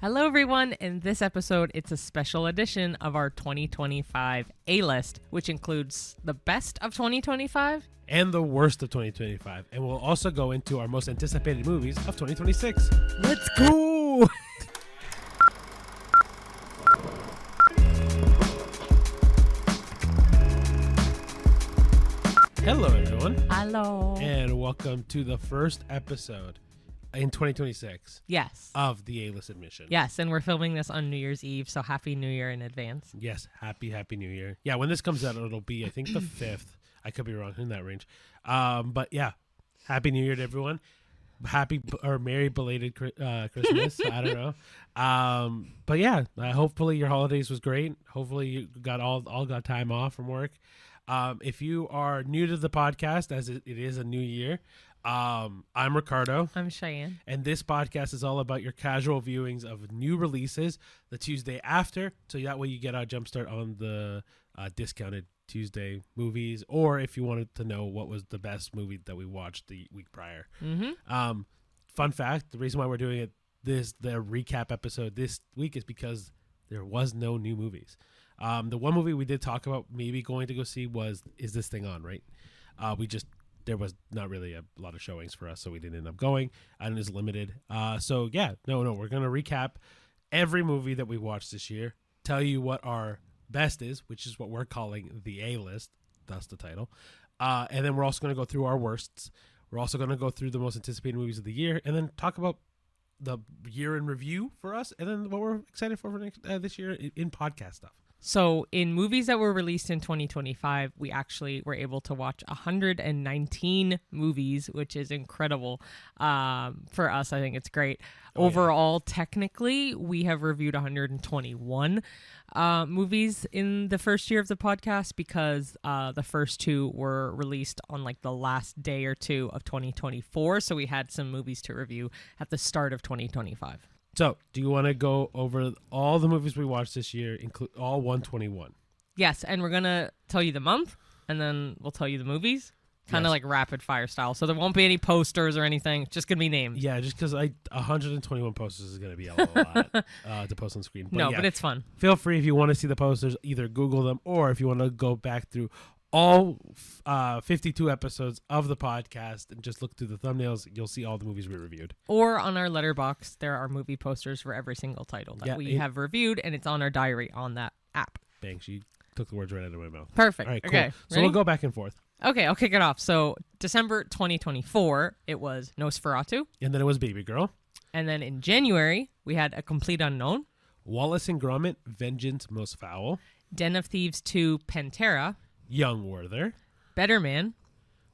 Hello, everyone. In this episode, it's a special edition of our 2025 A-list, which includes the best of 2025 and the worst of 2025. And we'll also go into our most anticipated movies of 2026. Let's go! Hello, everyone. Hello. And welcome to the first episode in 2026 Yes. of the A-list admission. Yes, and we're filming this on New Year's Eve, so Happy New Year in advance. Yes, happy New Year. Yeah, when this comes out, it'll be, I think, the 5th. I could be wrong in that range. But yeah, Happy New Year to everyone. Happy or merry belated Christmas. I don't know. But yeah, hopefully your holidays was great. Hopefully you got all got time off from work. If you are new to the podcast, as it is a new year, I'm Ricardo. I'm Cheyenne. And this podcast is all about your casual viewings of new releases the Tuesday after. So that way you get a jump start on the discounted Tuesday movies, or if you wanted to know what was the best movie that we watched the week prior. Mm-hmm. Fun fact, the reason why we're doing the recap episode this week is because there was no new movies. The one movie we did talk about maybe going to go see was Is This Thing On, right? There was not really a lot of showings for us, so we didn't end up going, and it was limited. So yeah, no, we're going to recap every movie that we watched this year, tell you what our best is, which is what we're calling the A-list, that's the title. And then we're also going to go through our worsts. We're also going to go through the most anticipated movies of the year, and then talk about the year in review for us, and then what we're excited for next this year in podcast stuff. So in movies that were released in 2025, we actually were able to watch 119 movies, which is incredible. For us, I think it's great. Overall, technically, we have reviewed 121 movies in the first year of the podcast because the first two were released on like the last day or two of 2024. So we had some movies to review at the start of 2025. So, do you want to go over all the movies we watched this year, include all 121? Yes, and we're going to tell you the month, and then we'll tell you the movies, kind of like rapid fire style. So there won't be any posters or anything, it's just going to be names. Yeah, just because 121 posters is going to be a lot to post on screen. But but it's fun. Feel free if you want to see the posters, either Google them, or if you want to go back through all 52 episodes of the podcast and just look through the thumbnails, you'll see all the movies we reviewed. Or on our letterbox, there are movie posters for every single title that we have reviewed, and it's on our diary on that app. Bang, she took the words right out of my mouth. Perfect. All right, cool. Okay, so we'll go back and forth. Okay, I'll kick it off. So December 2024, it was Nosferatu. And then it was Baby Girl. And then in January, we had A Complete Unknown. Wallace and Gromit, Vengeance Most Foul. Den of Thieves 2, Pantera. Young Werther. Better Man.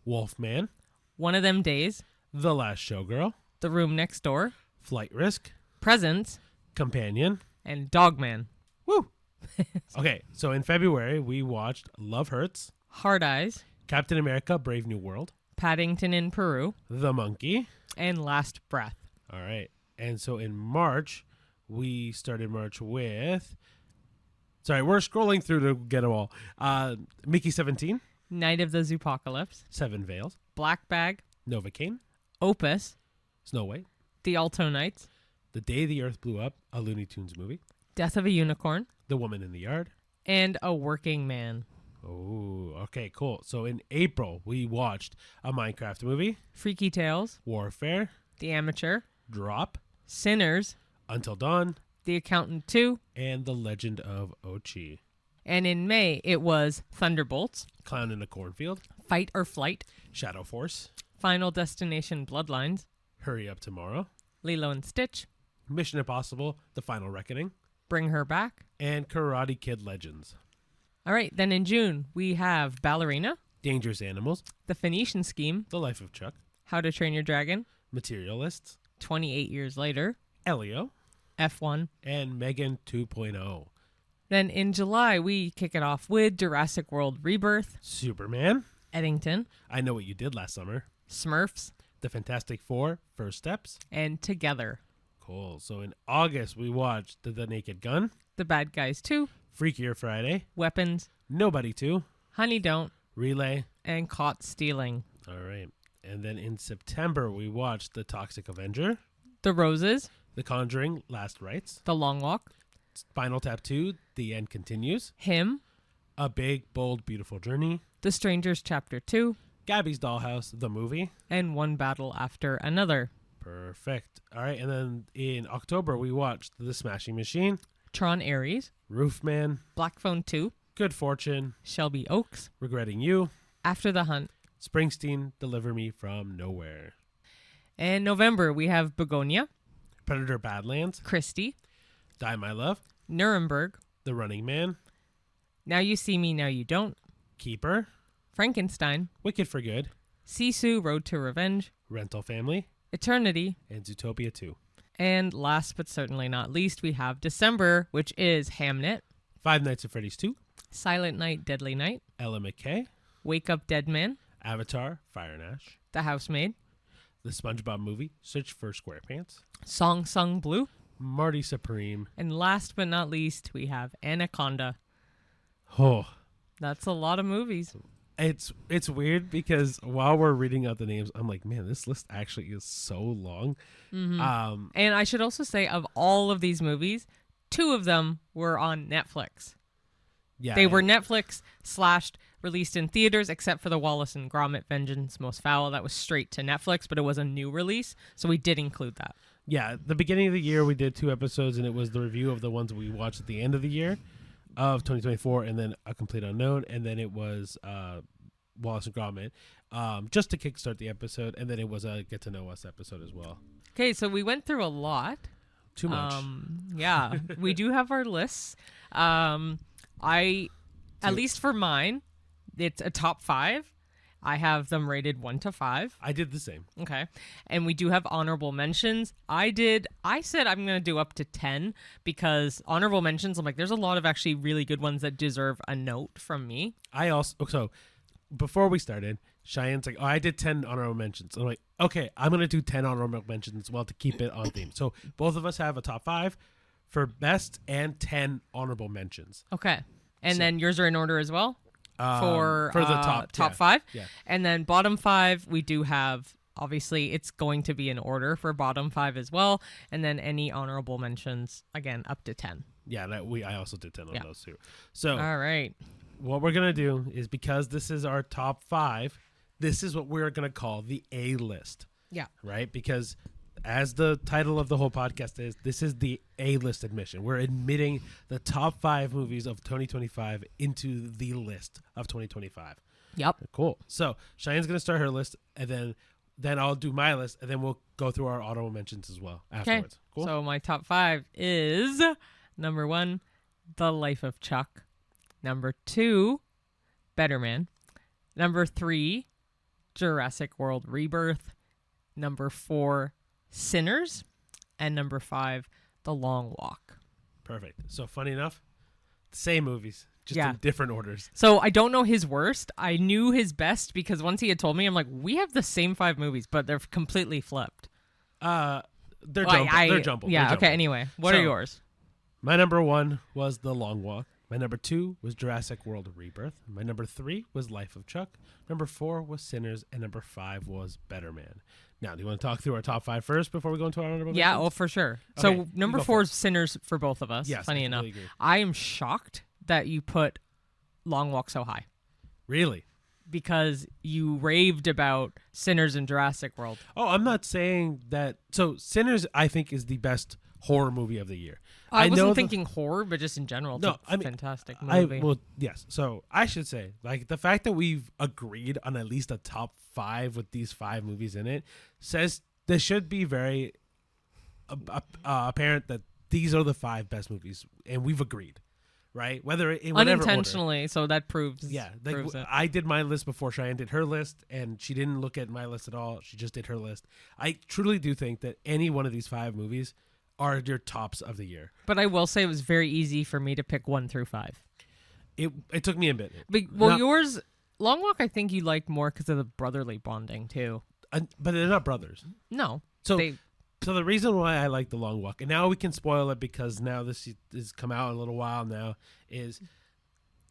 Wolfman. One of Them Days. The Last Showgirl. The Room Next Door. Flight Risk. Presents. Companion. And Dogman. Woo! Okay, so in February, we watched Love Hurts. Hard Eyes. Captain America, Brave New World. Paddington in Peru. The Monkey. And Last Breath. All right. And so in March, we started March with... Sorry, we're scrolling through to get them all. Mickey 17. Night of the Zoopocalypse. Seven Veils. Black Bag. Novocaine. Opus. Snow White. The Alto Knights. The Day the Earth Blew Up, a Looney Tunes movie. Death of a Unicorn. The Woman in the Yard. And A Working Man. Oh, okay, cool. So in April, we watched a Minecraft movie. Freaky Tales. Warfare. The Amateur. Drop. Sinners. Until Dawn. The Accountant 2. And The Legend of Ochi. And in May, it was Thunderbolts. Clown in a Cornfield. Fight or Flight. Shadow Force. Final Destination Bloodlines. Hurry Up Tomorrow. Lilo and Stitch. Mission Impossible, The Final Reckoning. Bring Her Back. And Karate Kid Legends. All right, then in June, we have Ballerina. Dangerous Animals. The Phoenician Scheme. The Life of Chuck. How to Train Your Dragon. Materialists. 28 Years Later. Elio. F1. And Megan 2.0. Then in July, we kick it off with Jurassic World Rebirth. Superman. Eddington. I Know What You Did Last Summer. Smurfs. The Fantastic Four, First Steps. And Together. Cool. So in August, we watched The Naked Gun. The Bad Guys 2. Freakier Friday. Weapons. Nobody 2. Honey Don't. Relay. And Caught Stealing. All right. And then in September, we watched The Toxic Avenger. The Roses. The Conjuring, Last Rites. The Long Walk. Spinal Tap 2, The End Continues. Him. A Big, Bold, Beautiful Journey. The Strangers Chapter 2. Gabby's Dollhouse, the movie. And One Battle After Another. Perfect. All right, and then in October, we watched The Smashing Machine. Tron Ares. Roofman. Black Phone 2. Good Fortune. Shelby Oaks. Regretting You. After the Hunt. Springsteen, Deliver Me From Nowhere. And November, we have Begonia. Predator Badlands. Christie. Die My Love. Nuremberg. The Running Man. Now You See Me, Now You Don't. Keeper. Frankenstein. Wicked for Good. Sisu, Road to Revenge. Rental Family. Eternity. And Zootopia 2. And last but certainly not least, we have December, which is Hamnet. Five Nights at Freddy's 2. Silent Night, Deadly Night. Ella McKay. Wake Up Dead Man. Avatar, Fire and Ash. The Housemaid. The SpongeBob Movie, Search for SquarePants. Song Sung Blue. Marty Supreme. And last but not least, we have Anaconda. Oh, That's a lot of movies. it's weird because while we're reading out the names, I'm like, man, this list actually is so long. And I should also say, of all of these movies, 2 of them were on Netflix. Yeah, They were Netflix / released in theaters, except for the Wallace and Gromit Vengeance Most Foul. That was straight to Netflix, but it was a new release, so we did include that. Yeah, the beginning of the year we did 2 episodes, and it was the review of the ones we watched at the end of the year of 2024, and then A Complete Unknown, and then it was Wallace and Gromit, just to kickstart the episode, and then it was a Get to Know Us episode as well. Okay, so we went through a lot. Too much. Yeah, we do have our lists. At least for mine, it's a top 5. I have them rated 1 to 5. I did the same. Okay. And we do have honorable mentions. I said I'm going to do up to 10 because honorable mentions, I'm like, there's a lot of actually really good ones that deserve a note from me. So before we started, Cheyenne's like, oh, I did 10 honorable mentions. I'm like, okay, I'm going to do 10 honorable mentions as well to keep it on theme. So both of us have a top 5 for best and 10 honorable mentions. Okay. And then yours are in order as well? For the top 5. Yeah. And then bottom 5, we do have, obviously, it's going to be in order for bottom 5 as well. And then any honorable mentions, again, up to 10. Yeah, I also did 10 on those too. So all right. What we're going to do is, because this is our top 5, this is what we're going to call the A list. Yeah. Right? Because as the title of the whole podcast is, this is the A-list admission. We're admitting the top 5 movies of 2025 into the list of 2025. Yep. Cool. So Cheyenne's going to start her list, and then I'll do my list, and then we'll go through our honorable mentions as well afterwards. Cool. So my top 5 is number 1, The Life of Chuck. Number 2, Better Man. Number 3, Jurassic World Rebirth. Number 4, Sinners. And number 5, The Long Walk. Perfect. So funny enough, same movies, just in different orders. So I don't know his worst. I knew his best because once he had told me, I'm like, we have the same 5 movies, but they're completely flipped. They're jumbled. Yeah. They're Okay. jumbled. Anyway, what are yours? My number 1 was The Long Walk. My number 2 was Jurassic World Rebirth. My number 3 was Life of Chuck. Number 4 was Sinners, and number 5 was Better Man. Now, do you want to talk through our top 5 first before we go into our honorable Yeah, mentions? for sure. Okay, So number 4 is Sinners for both of us. Yes, funny I enough. completely agree. I am shocked that you put Long Walk so high Really? because you raved about Sinners and Jurassic World. Oh, I'm not saying that. So Sinners, I think, is the best horror movie of the year. I wasn't thinking horror, but just in general. It's fantastic movie. Yes. So I should say, like, the fact that we've agreed on at least a top 5 with these 5 movies in it says this should be very apparent that these are the 5 best movies, and we've agreed, right? Whether in whatever unintentionally, order. so that proves. Yeah, proves it. I did my list before Cheyenne did her list, and she didn't look at my list at all. She just did her list. I truly do think that any one of these 5 movies are your tops of the year. But I will say it was very easy for me to pick 1 through 5. It took me a bit. Yours, Long Walk, I think you like more because of the brotherly bonding too. But they're not brothers. No. So the reason why I like The Long Walk, and now we can spoil it because now this has come out a little while now, is,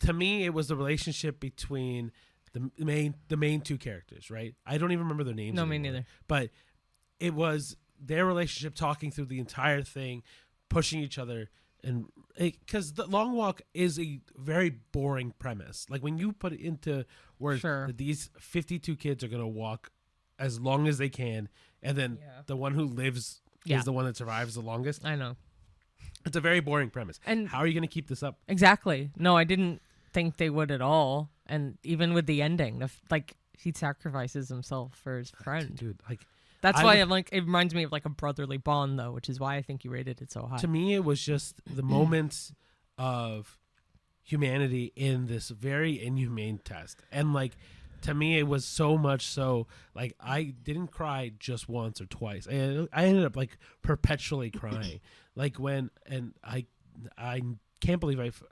to me, it was the relationship between the main 2 characters, right? I don't even remember their names. No, anymore, me neither. But it was their relationship, talking through the entire thing, pushing each other, and because the Long Walk is a very boring premise. Like when you put it into words that these 52 kids are gonna walk as long as they can, and then the one who lives is the one that survives the longest. I know. It's a very boring premise. And how are you gonna keep this up? Exactly. No, I didn't think they would at all. And even with the ending, like he sacrifices himself for his friend. Dude, like. That's why I'm like, it reminds me of like a brotherly bond, though, which is why I think you rated it so high. To me, it was just the moments of humanity in this very inhumane test. And like, to me, it was so much so, like, I didn't cry just once or twice. I ended up like perpetually crying. Like when, and I can't believe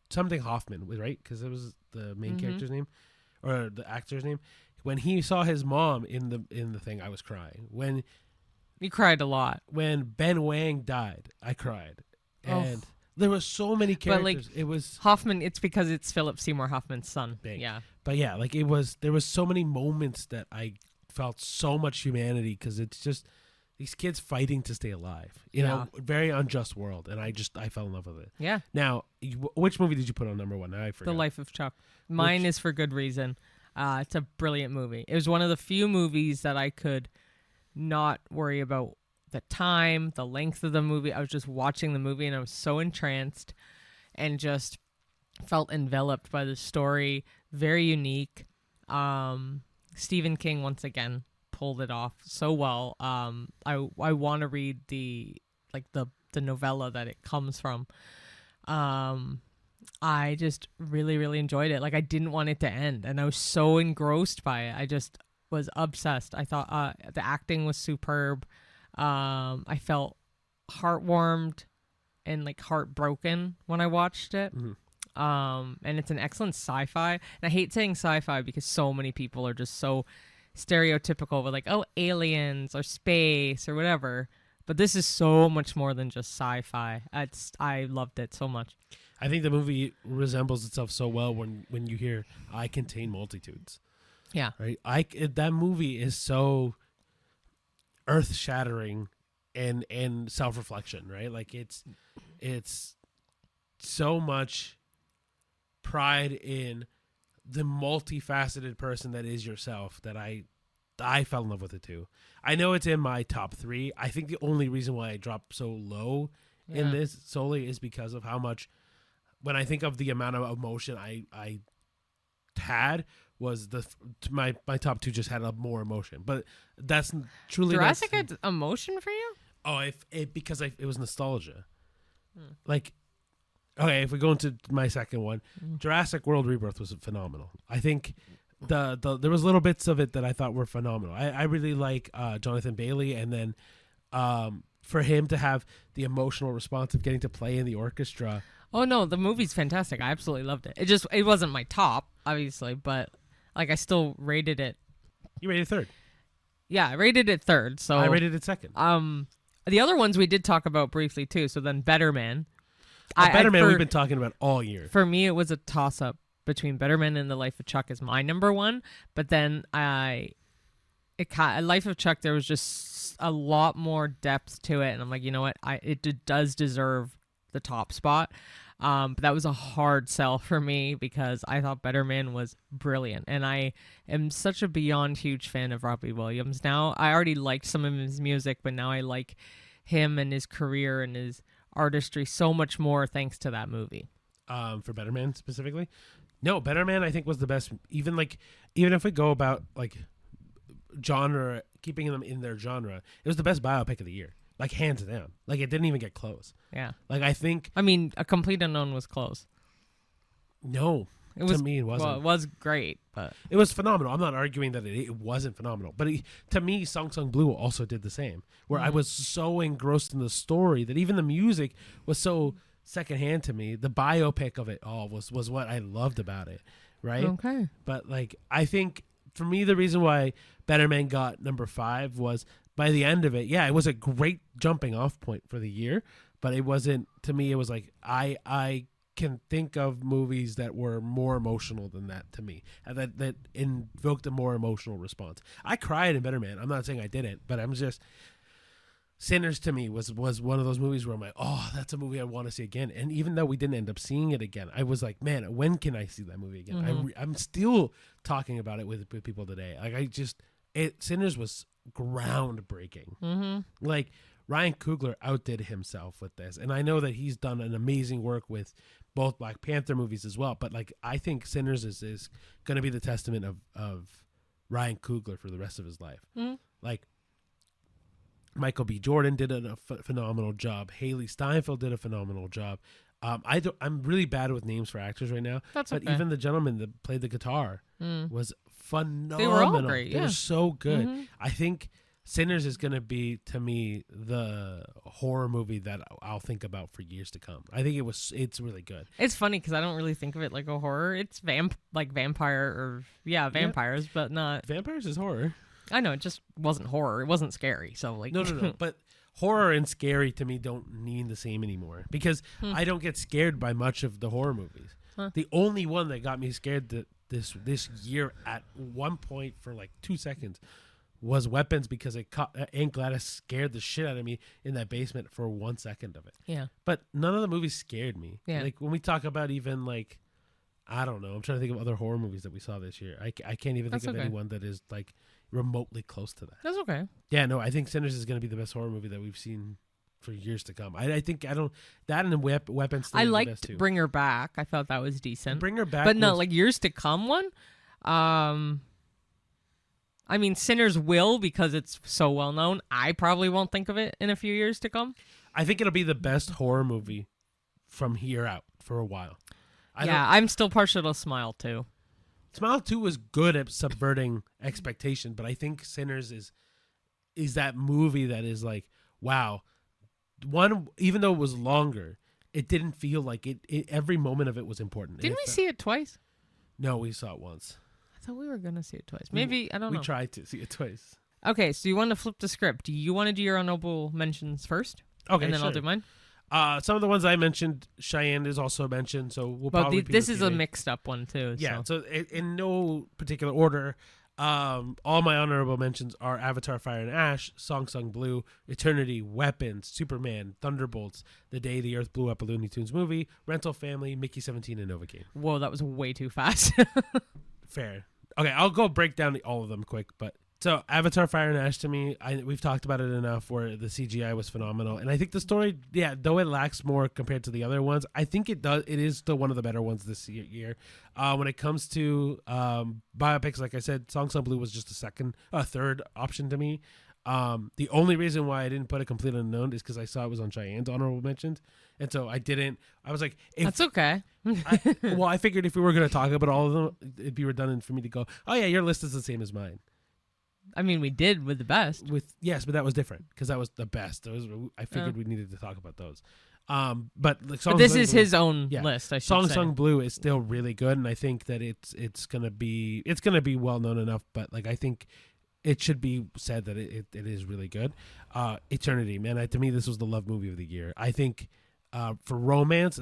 something Hoffman, right? Because it was the main character's name or the actor's name. When he saw his mom in the thing, I was crying. When you cried a lot. When Ben Wang died, I cried, and there were so many characters. But like, it was Hoffman. It's because it's Philip Seymour Hoffman's son. Big. Yeah, but yeah, like it was. There was so many moments that I felt so much humanity because it's just these kids fighting to stay alive. You know, very unjust world, and I fell in love with it. Yeah. Now, which movie did you put on number one? I forgot. The Life of Chuck. Mine is For Good Reason. It's a brilliant movie. It was one of the few movies that I could not worry about the time, the length of the movie. I was just watching the movie and I was so entranced and just felt enveloped by the story. Very unique. Stephen King, once again, pulled it off so well. I want to read the novella that it comes from. I just really, really enjoyed it. Like, I didn't want it to end, and I was so engrossed by it. I just was obsessed. I thought the acting was superb. I felt heartwarmed and like heartbroken when I watched it. And it's an excellent sci-fi. And I hate saying sci-fi because so many people are just so stereotypical with like, oh, aliens or space or whatever. But this is so much more than just sci-fi. I loved it so much. I think the movie resembles itself so well when you hear "I contain multitudes." Yeah, right. That movie is so earth-shattering and self-reflection, right? Like it's so much pride in the multifaceted person that is yourself that I fell in love with it too. I know it's in my top 3. I think the only reason why I dropped so low in this solely is because of how much. When I think of the amount of emotion I had, was my top 2 just had more emotion, but that's truly Jurassic had emotion for you. Oh, because it was nostalgia. Like, okay, if we go into my second one, Jurassic World Rebirth was phenomenal. I think there was little bits of it that I thought were phenomenal. I really like Jonathan Bailey, and then for him to have the emotional response of getting to play in the orchestra. Oh no, the movie's fantastic. I absolutely loved it. It wasn't my top, obviously, but like I still rated it. You rated it 3rd. Yeah, I rated it 3rd. So I rated it 2nd. The other ones we did talk about briefly too. So then Better Man. Better Man we've been talking about all year. For me, it was a toss up between Better Man and The Life of Chuck as my number one. But then Life of Chuck, there was just a lot more depth to it, and I'm like, you know what? It does deserve the top spot. But that was a hard sell for me because I thought Better Man was brilliant, and I am such a beyond huge fan of Robbie Williams now. I already liked some of his music, but now I like him and his career and his artistry so much more thanks to that movie. For Better Man specifically? No, Better Man I think was the best. Even if we go about like genre, keeping them in their genre, it was the best biopic of the year. Like, hands down. Like, it didn't even get close. Yeah. Like, I think... I mean, A Complete Unknown was close. No. To me, it wasn't. Well, it was great, but... It was phenomenal. I'm not arguing that it wasn't phenomenal. But to me, Song Sung Blue also did the same. Where I was so engrossed in the story that even the music was so secondhand to me. The biopic of it all was what I loved about it. Right? Okay. But, like, I think, for me, the reason why Better Man got number 5 was... By the end of it, yeah, it was a great jumping off point for the year, but it wasn't, to me, it was like, I can think of movies that were more emotional than that to me, and that invoked a more emotional response. I cried in Better Man. I'm not saying I didn't, but I'm just, Sinners to me was one of those movies where I'm like, oh, that's a movie I want to see again. And even though we didn't end up seeing it again, I was like, man, when can I see that movie again? Mm-hmm. I'm still talking about it with people today. Like Sinners was groundbreaking. Mm-hmm. Like Ryan Coogler outdid himself with this, and I know that he's done an amazing work with both Black Panther movies as well. But like, I think Sinners is going to be the testament of Ryan Coogler for the rest of his life. Mm-hmm. Like, Michael B. Jordan did a phenomenal job. Haley Steinfeld did a phenomenal job. I'm really bad with names for actors right now. But okay. Even the gentleman that played the guitar was phenomenal. They were all great. They were so good. Mm-hmm. I think Sinners is going to be, to me, the horror movie that I'll think about for years to come. I think it's really good. It's funny because I don't really think of it like a horror. It's vampires, but not. Vampires is horror. I know, it just wasn't horror. It wasn't scary. So like, no. But horror and scary to me don't mean the same anymore because I don't get scared by much of the horror movies. Huh. The only one that got me scared this year at one point for like 2 seconds was Weapons, because Aunt Gladys scared the shit out of me in that basement for 1 second of it. Yeah. But none of the movies scared me. Yeah. Like when we talk about even like, I don't know, I'm trying to think of other horror movies that we saw this year. I can't even think of anyone that is like remotely close to that. That's okay. Yeah, no, I think Sinners is going to be the best horror movie that we've seen for years to come. I think that and Weapons. I liked Bring Her Back. I thought that was decent. Bring Her Back, but no, like years to come one. I mean, Sinners will, because it's so well known. I probably won't think of it in a few years to come. I think it'll be the best horror movie from here out for a while. I'm still partial to Smile too. Smile 2 was good at subverting expectation, but I think Sinners is that movie that is like, wow. One, even though it was longer, it didn't feel like it every moment of it was important. Didn't we see it twice? No, we saw it once. I thought we were going to see it twice. Maybe, I don't know. We tried to see it twice. Okay, so you want to flip the script. Do you want to do your honorable mentions first? Okay, and then sure. I'll do mine. Some of the ones I mentioned, Cheyenne is also mentioned, so we'll probably this is a mixed up one too. Yeah, so in no particular order, all my honorable mentions are Avatar: Fire and Ash, Song Sung Blue, Eternity, Weapons, Superman, Thunderbolts, The Day the Earth Blew Up, a Looney Tunes movie, Rental Family, Mickey 17, and Novocaine. Whoa, that was way too fast. Fair. Okay, I'll go break down all of them quick, but so Avatar: Fire and Ash, to me, we've talked about it enough where the CGI was phenomenal, and I think the story, though it lacks more compared to the other ones, I think it is still one of the better ones this year. When it comes to biopics, like I said, Song Sung Blue was just a third option to me. The only reason why I didn't put a complete unknown is because I saw it was on Cheyenne's honorable mentions, and so I didn't. I was like, that's okay. I figured if we were going to talk about all of them, it'd be redundant for me to go, oh yeah, your list is the same as mine. I mean, we did with the best. Yes, but that was different because that was the best. I figured we needed to talk about those. But this is his own list. I should say. Song Sung Blue is still really good, and I think that it's gonna be well known enough. But like, I think it should be said that it is really good. Eternity, man, to me this was the love movie of the year. I think for romance,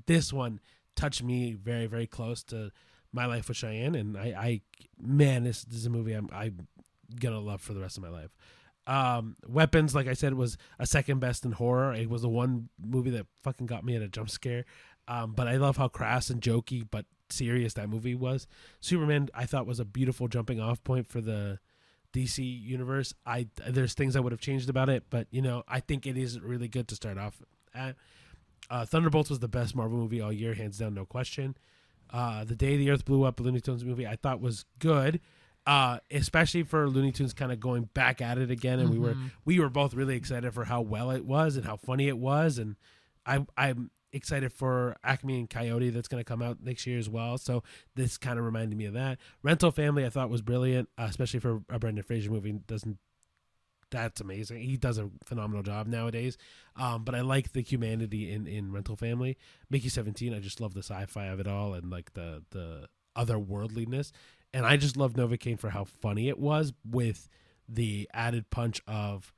this one touched me very, very close to My Life with Cheyenne, and this is a movie I'm gonna love for the rest of my life. Weapons, like I said, was a second best in horror. It was the one movie that fucking got me at a jump scare. But I love how crass and jokey but serious that movie was. Superman, I thought, was a beautiful jumping off point for the DC universe. There's things I would have changed about it, but I think it is really good to start off at. Thunderbolts was the best Marvel movie all year, hands down, no question. The Day the Earth Blew Up, a Looney Tunes movie, I thought was good, especially for Looney Tunes kind of going back at it again. And we were both really excited for how well it was and how funny it was. And I'm excited for Acme and Coyote that's going to come out next year as well. So this kind of reminded me of that. Rental Family I thought was brilliant, especially for a Brendan Fraser movie. That's amazing. He does a phenomenal job nowadays. But I like the humanity in Rental Family. Mickey 17, I just love the sci-fi of it all and like the otherworldliness. And I just love Novocaine for how funny it was with the added punch of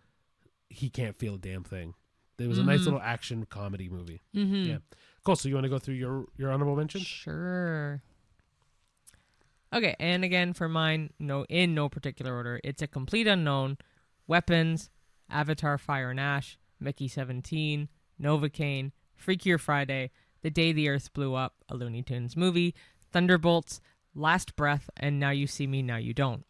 he can't feel a damn thing. It was a nice little action comedy movie. Mm-hmm. Yeah. Cool. So you want to go through your honorable mentions? Sure. Okay. And again, for mine, in no particular order, it's A Complete Unknown, Weapons, Avatar Fire and Ash, Mickey 17, Novocaine, Freakier Friday, The Day the Earth Blew Up, a Looney Tunes movie, Thunderbolts, Last Breath, and Now You See Me, Now You Don't.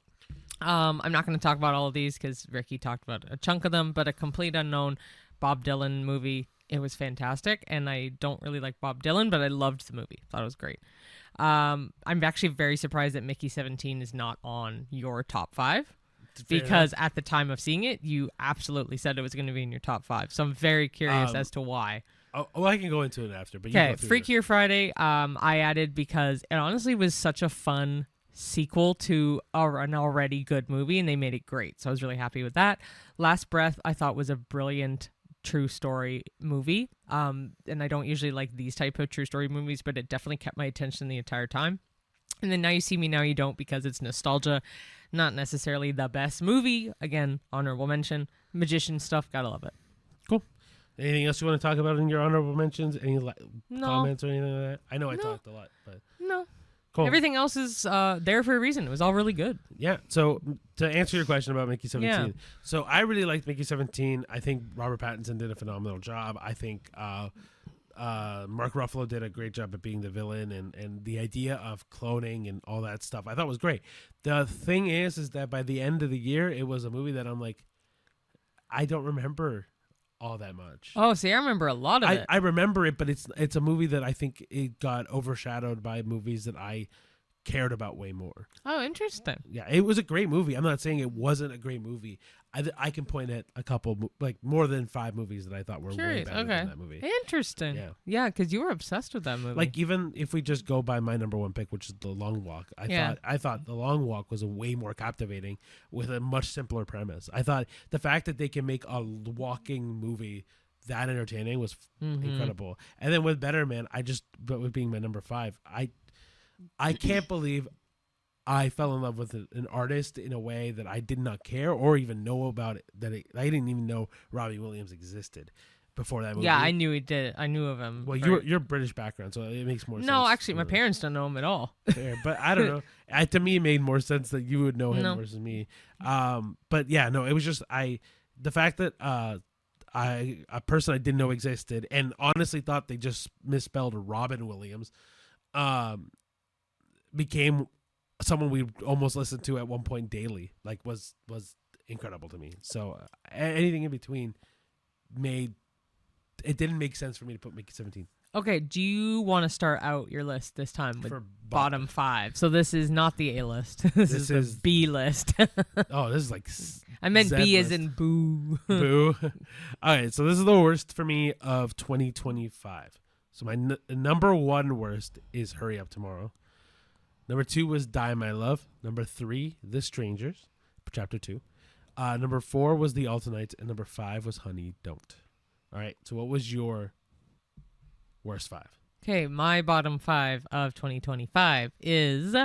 I'm not going to talk about all of these because Ricky talked about a chunk of them, but A Complete Unknown, Bob Dylan movie. It was fantastic, and I don't really like Bob Dylan, but I loved the movie. Thought it was great. I'm actually very surprised that Mickey 17 is not on your top 5. Because at the time of seeing it, you absolutely said it was going to be in your top 5. So I'm very curious as to why. Oh, I can go into it after. But okay, Freakier Friday, I added because it honestly was such a fun sequel to an already good movie, and they made it great. So I was really happy with that. Last Breath, I thought was a brilliant true story movie. And I don't usually like these type of true story movies, but it definitely kept my attention the entire time. And then Now You See Me, Now You Don't, because it's nostalgia. Not necessarily the best movie. Again, honorable mention. Magician stuff, gotta love it. Cool. Anything else you want to talk about in your honorable mentions? Any comments or anything like that? I know I talked a lot, but no. Cool. Everything else is there for a reason. It was all really good. Yeah. So to answer your question about Mickey 17, so I really liked Mickey 17. I think Robert Pattinson did a phenomenal job. I think Mark Ruffalo did a great job at being the villain, and the idea of cloning and all that stuff I thought was great. The thing is that by the end of the year, it was a movie that I'm like, I don't remember all that much. Oh, see, I remember a lot of it. I remember it, but it's a movie that I think it got overshadowed by movies that I cared about way more. Oh, interesting. Yeah, it was a great movie. I'm not saying it wasn't a great movie. I can point at a couple, like more than 5 movies that I thought were way better than that movie. Interesting. Yeah, because you were obsessed with that movie. Like even if we just go by my number 1 pick, which is The Long Walk, I thought The Long Walk was a way more captivating with a much simpler premise. I thought the fact that they can make a walking movie that entertaining was incredible. And then with Better Man, but with being my number 5, I can't believe I fell in love with an artist in a way that I did not care or even know about it. I didn't even know Robbie Williams existed before that movie. Yeah, I knew he did. I knew of him. Well, you're British background, so it makes more sense. No, actually, my parents don't know him at all. Fair, but I don't know. To me, it made more sense that you would know him versus me. But yeah, no, it was just the fact that a person I didn't know existed and honestly thought they just misspelled Robin Williams, became someone we almost listened to at one point daily. Like was incredible to me. So anything in between it didn't make sense for me to put Mickey 17. Okay, do you want to start out your list this time with bottom 5? So this is not the A list. This is the B list. Oh, this is like I meant Z B list. as in boo. Boo. All right, so this is the worst for me of 2025. So my number 1 worst is Hurry Up Tomorrow. Number 2 was Die My Love. Number 3, The Strangers, Chapter 2. Number 4 was The Alternate, and number 5 was Honey Don't. All right, so what was your worst 5? Okay, my bottom 5 of 2025 is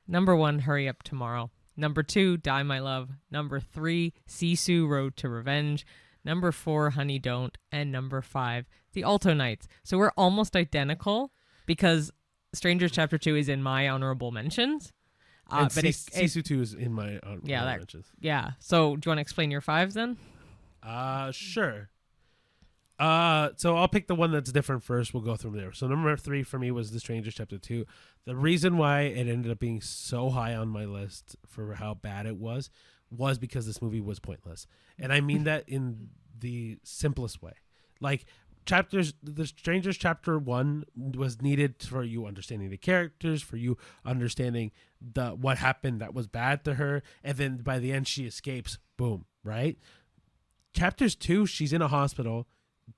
number 1, Hurry Up Tomorrow. Number 2, Die My Love. Number 3, Sisu Road to Revenge. Number 4, Honey Don't. And number 5, The Alto Nights. So we're almost identical because Strangers Chapter 2 is in my honorable mentions. And but Sisu 2 is in my honorable mentions. Yeah. So do you want to explain your 5s then? Sure. So I'll pick the one that's different first. We'll go through there. So number 3 for me was The Strangers Chapter 2. The reason why it ended up being so high on my list for how bad it was because this movie was pointless. And I mean that in the simplest way. Like The Strangers Chapter 1 was needed for you understanding the characters, for you understanding what happened that was bad to her, and then by the end she escapes. Boom, right? Chapters 2, she's in a hospital,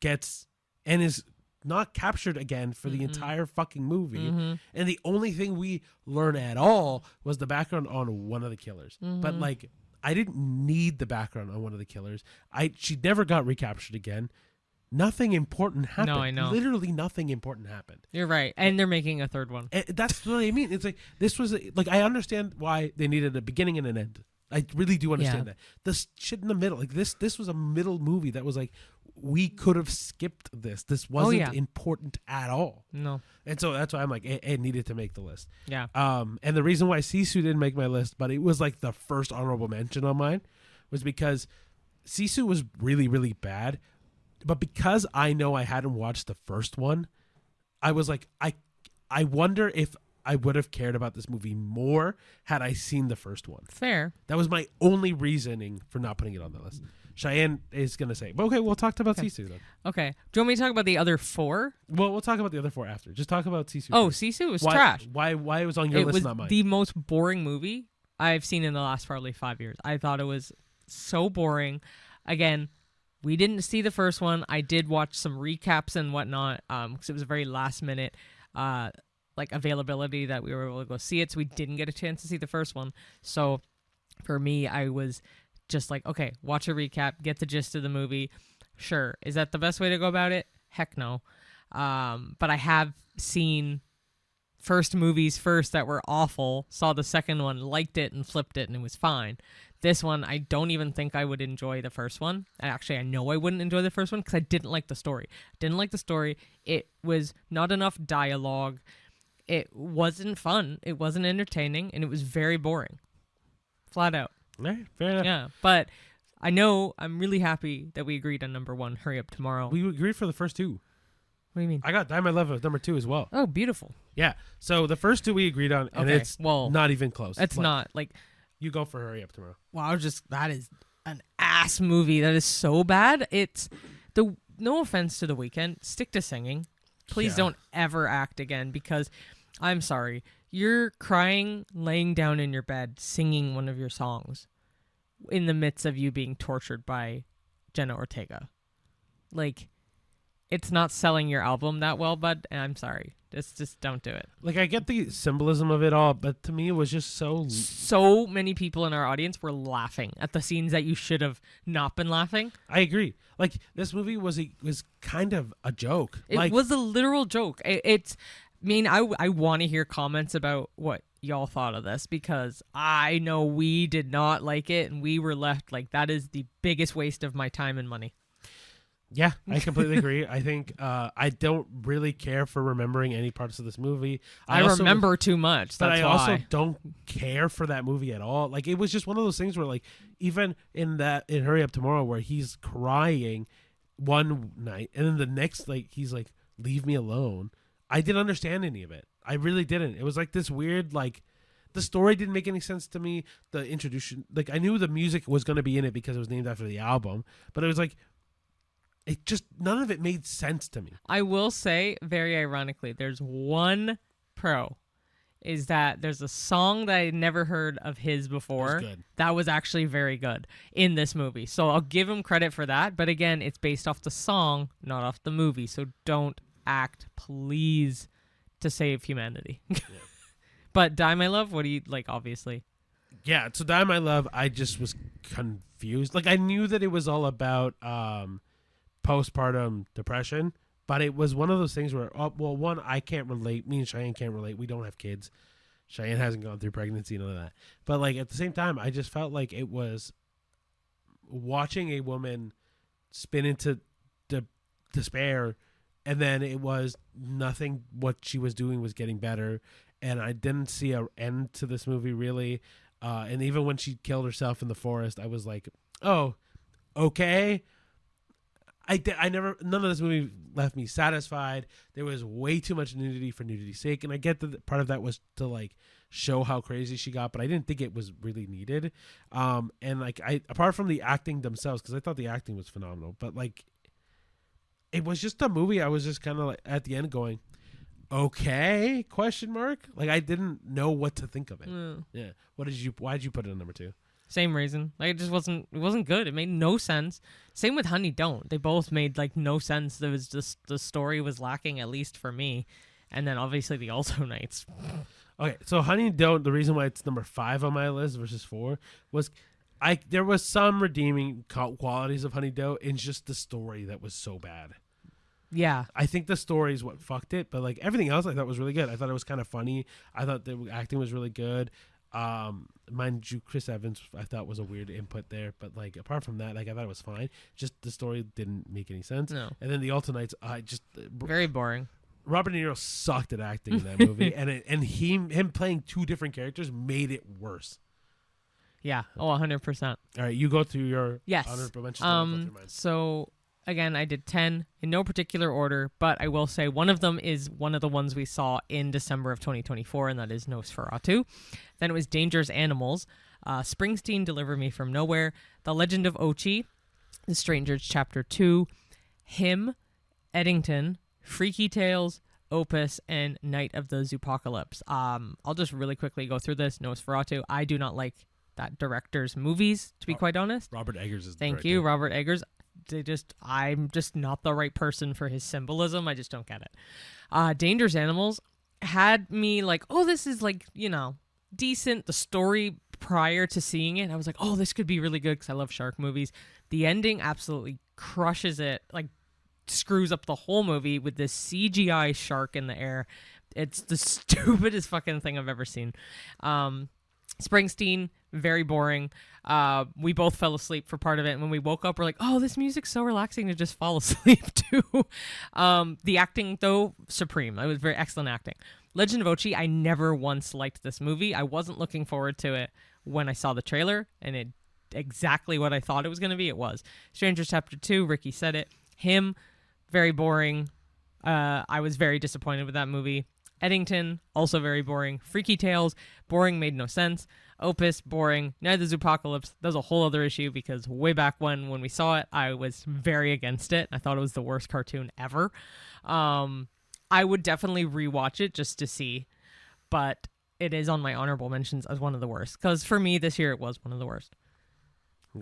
and is not captured again for the entire fucking movie. And the only thing we learn at all was the background on one of the killers. But like, I didn't need the background on one of the killers. She never got recaptured again. Nothing important happened. No, I know. Literally nothing important happened. You're right. And they're making a 3rd one. And that's what I mean. It's like, this was like, I understand why they needed a beginning and an end. I really do understand that. The shit in the middle, like this was a middle movie that was like, we could have skipped this. This wasn't important at all. No. And so that's why I'm like, it needed to make the list. Yeah. And the reason why Sisu didn't make my list, but it was like the first honorable mention on mine, was because Sisu was really, really bad. But because I know I hadn't watched the first one, I was like, I wonder if I would have cared about this movie more had I seen the first one. Fair. That was my only reasoning for not putting it on the list. Cheyenne is going to say, but okay, we'll talk about Sisu then. Okay. Do you want me to talk about the other 4? Well, we'll talk about the other 4 after. Just talk about Sisu. Oh, first. Sisu was trash. Why it was on your list, not mine? It was the most boring movie I've seen in the last probably 5 years. I thought it was so boring. Again, we didn't see the first one. I did watch some recaps and whatnot because it was a very last minute availability that we were able to go see it. So we didn't get a chance to see the first one. So for me, I was just like, okay, watch a recap, get the gist of the movie. Sure. Is that the best way to go about it? Heck no. But I have seen first movies first that were awful, saw the second one, liked it, and flipped it, and it was fine. This one, I don't even think I would enjoy the first one. Actually, I know I wouldn't enjoy the first one because I didn't like the story. It was not enough dialogue. It wasn't fun. It wasn't entertaining, and it was very boring. Flat out. Right, fair enough. Yeah, but I know I'm really happy that we agreed on number 1, Hurry Up Tomorrow. We agreed for the first 2. What do you mean? I got Die My Love as number 2 as well. Oh, beautiful. Yeah, so the first 2 we agreed on, and Okay, it's not even close. It's not. Like, you go for Hurry Up Tomorrow. wow, that is an ass movie. That is so bad. No offense to The Weeknd. Stick to singing. Please don't ever act again because I'm sorry. You're crying, laying down in your bed, singing one of your songs in the midst of you being tortured by Jenna Ortega. Like, it's not selling your album that well, bud. And I'm sorry. Just don't do it. Like, I get the symbolism of it all, but to me, it was just so many people in our audience were laughing at the scenes that you should have not been laughing. I agree. Like, this movie was kind of a joke. It was a literal joke. I want to hear comments about what y'all thought of this because I know we did not like it and we were left like that is the biggest waste of my time and money. Yeah, I completely agree. I think I don't really care for remembering any parts of this movie. I remember too much. But that's I why. also don't care for that movie at all. Like, it was just one of those things where, like, even in Hurry Up Tomorrow, where he's crying one night, and then the next, like, he's like, leave me alone. I didn't understand any of it. I really didn't. It was like this weird, like, the story didn't make any sense to me. The introduction, like, I knew the music was going to be in it because it was named after the album, but it was like, it just, none of it made sense to me. I will say, very ironically, there's one pro, is that there's a song that I never heard of his before. That was actually very good in this movie. So I'll give him credit for that. But again, it's based off the song, not off the movie. So don't act, please, to save humanity. Yeah. But Die My Love, what do you, like, obviously? Yeah, so Die My Love, I just was confused. Like, I knew that it was all about postpartum depression, but it was one of those things where, one, I can't relate. Me and Cheyenne can't relate. We don't have kids. Cheyenne hasn't gone through pregnancy, none of that. But, like, at the same time, I just felt like it was watching a woman spin into despair, and then it was nothing. What she was doing was getting better, and I didn't see an end to this movie, really. And even when she killed herself in the forest, I was like, oh, okay. None of this movie left me satisfied. There was way too much nudity for nudity's sake, and I get that part of that was to, like, show how crazy she got, but I didn't think it was really needed. And, like, apart from the acting themselves, because I thought the acting was phenomenal, but, like, it was just a movie. I was just kind of, like, at the end going, okay, question mark. Like, I didn't know what to think of it. Yeah. Why did you put it on number 2? Same reason. Like, it wasn't good. It made no sense. Same with Honey Don't. They both made, like, no sense. There was just, the story was lacking, at least for me. And then obviously the Also Nights. Okay, so Honey Don't, the reason why it's number 5 on my list versus 4 was there was some redeeming qualities of Honey Don't. It's just the story that was so bad. Yeah. I think the story is what fucked it, but, like, everything else I thought was really good. I thought it was kind of funny. I thought the acting was really good. Mind you, Chris Evans I thought was a weird input there, but, like, apart from that, like, I thought it was fine. Just the story didn't make any sense. No. And then the Alternates, very boring. Robert De Niro sucked at acting in that movie, and him playing two different characters made it worse. Yeah. Oh, 100%. All right, you go through your Yes. honorable mentions. and I'll go through mine. So again, I did 10 in no particular order, but I will say one of them is one of the ones we saw in December of 2024, and that is Nosferatu. Then it was Dangerous Animals, Springsteen, Deliver Me From Nowhere, The Legend of Ochi, The Strangers Chapter 2, Him, Eddington, Freaky Tales, Opus, and Night of the Zoopocalypse. I'll just really quickly go through this. Nosferatu, I do not like that director's movies, to be quite honest. Robert Eggers is the Thank director. you, Robert Eggers. I'm just not the right person for his symbolism. I just don't get it. Dangerous Animals had me like, oh, this is like, decent. The story prior to seeing it, I was like, oh, this could be really good because I love shark movies. The ending absolutely crushes it, like screws up the whole movie with this CGI shark in the air. It's the stupidest fucking thing I've ever seen. Springsteen, very boring. We both fell asleep for part of it. And when we woke up, we're like, oh, this music's so relaxing to just fall asleep to. The acting, though, supreme. It was very excellent acting. Legend of Ochi, I never once liked this movie. I wasn't looking forward to it when I saw the trailer, and it exactly what I thought it was going to be. It was. Strangers Chapter 2, Ricky said it. Him, very boring. I was very disappointed with that movie. Eddington, also very boring. Freaky Tales, boring, made no sense. Opus, boring. Night of the Zoopocalypse, that was a whole other issue because way back when we saw it, I was very against it. I thought it was the worst cartoon ever. I would definitely rewatch it just to see, but it is on my honorable mentions as one of the worst because for me this year it was one of the worst.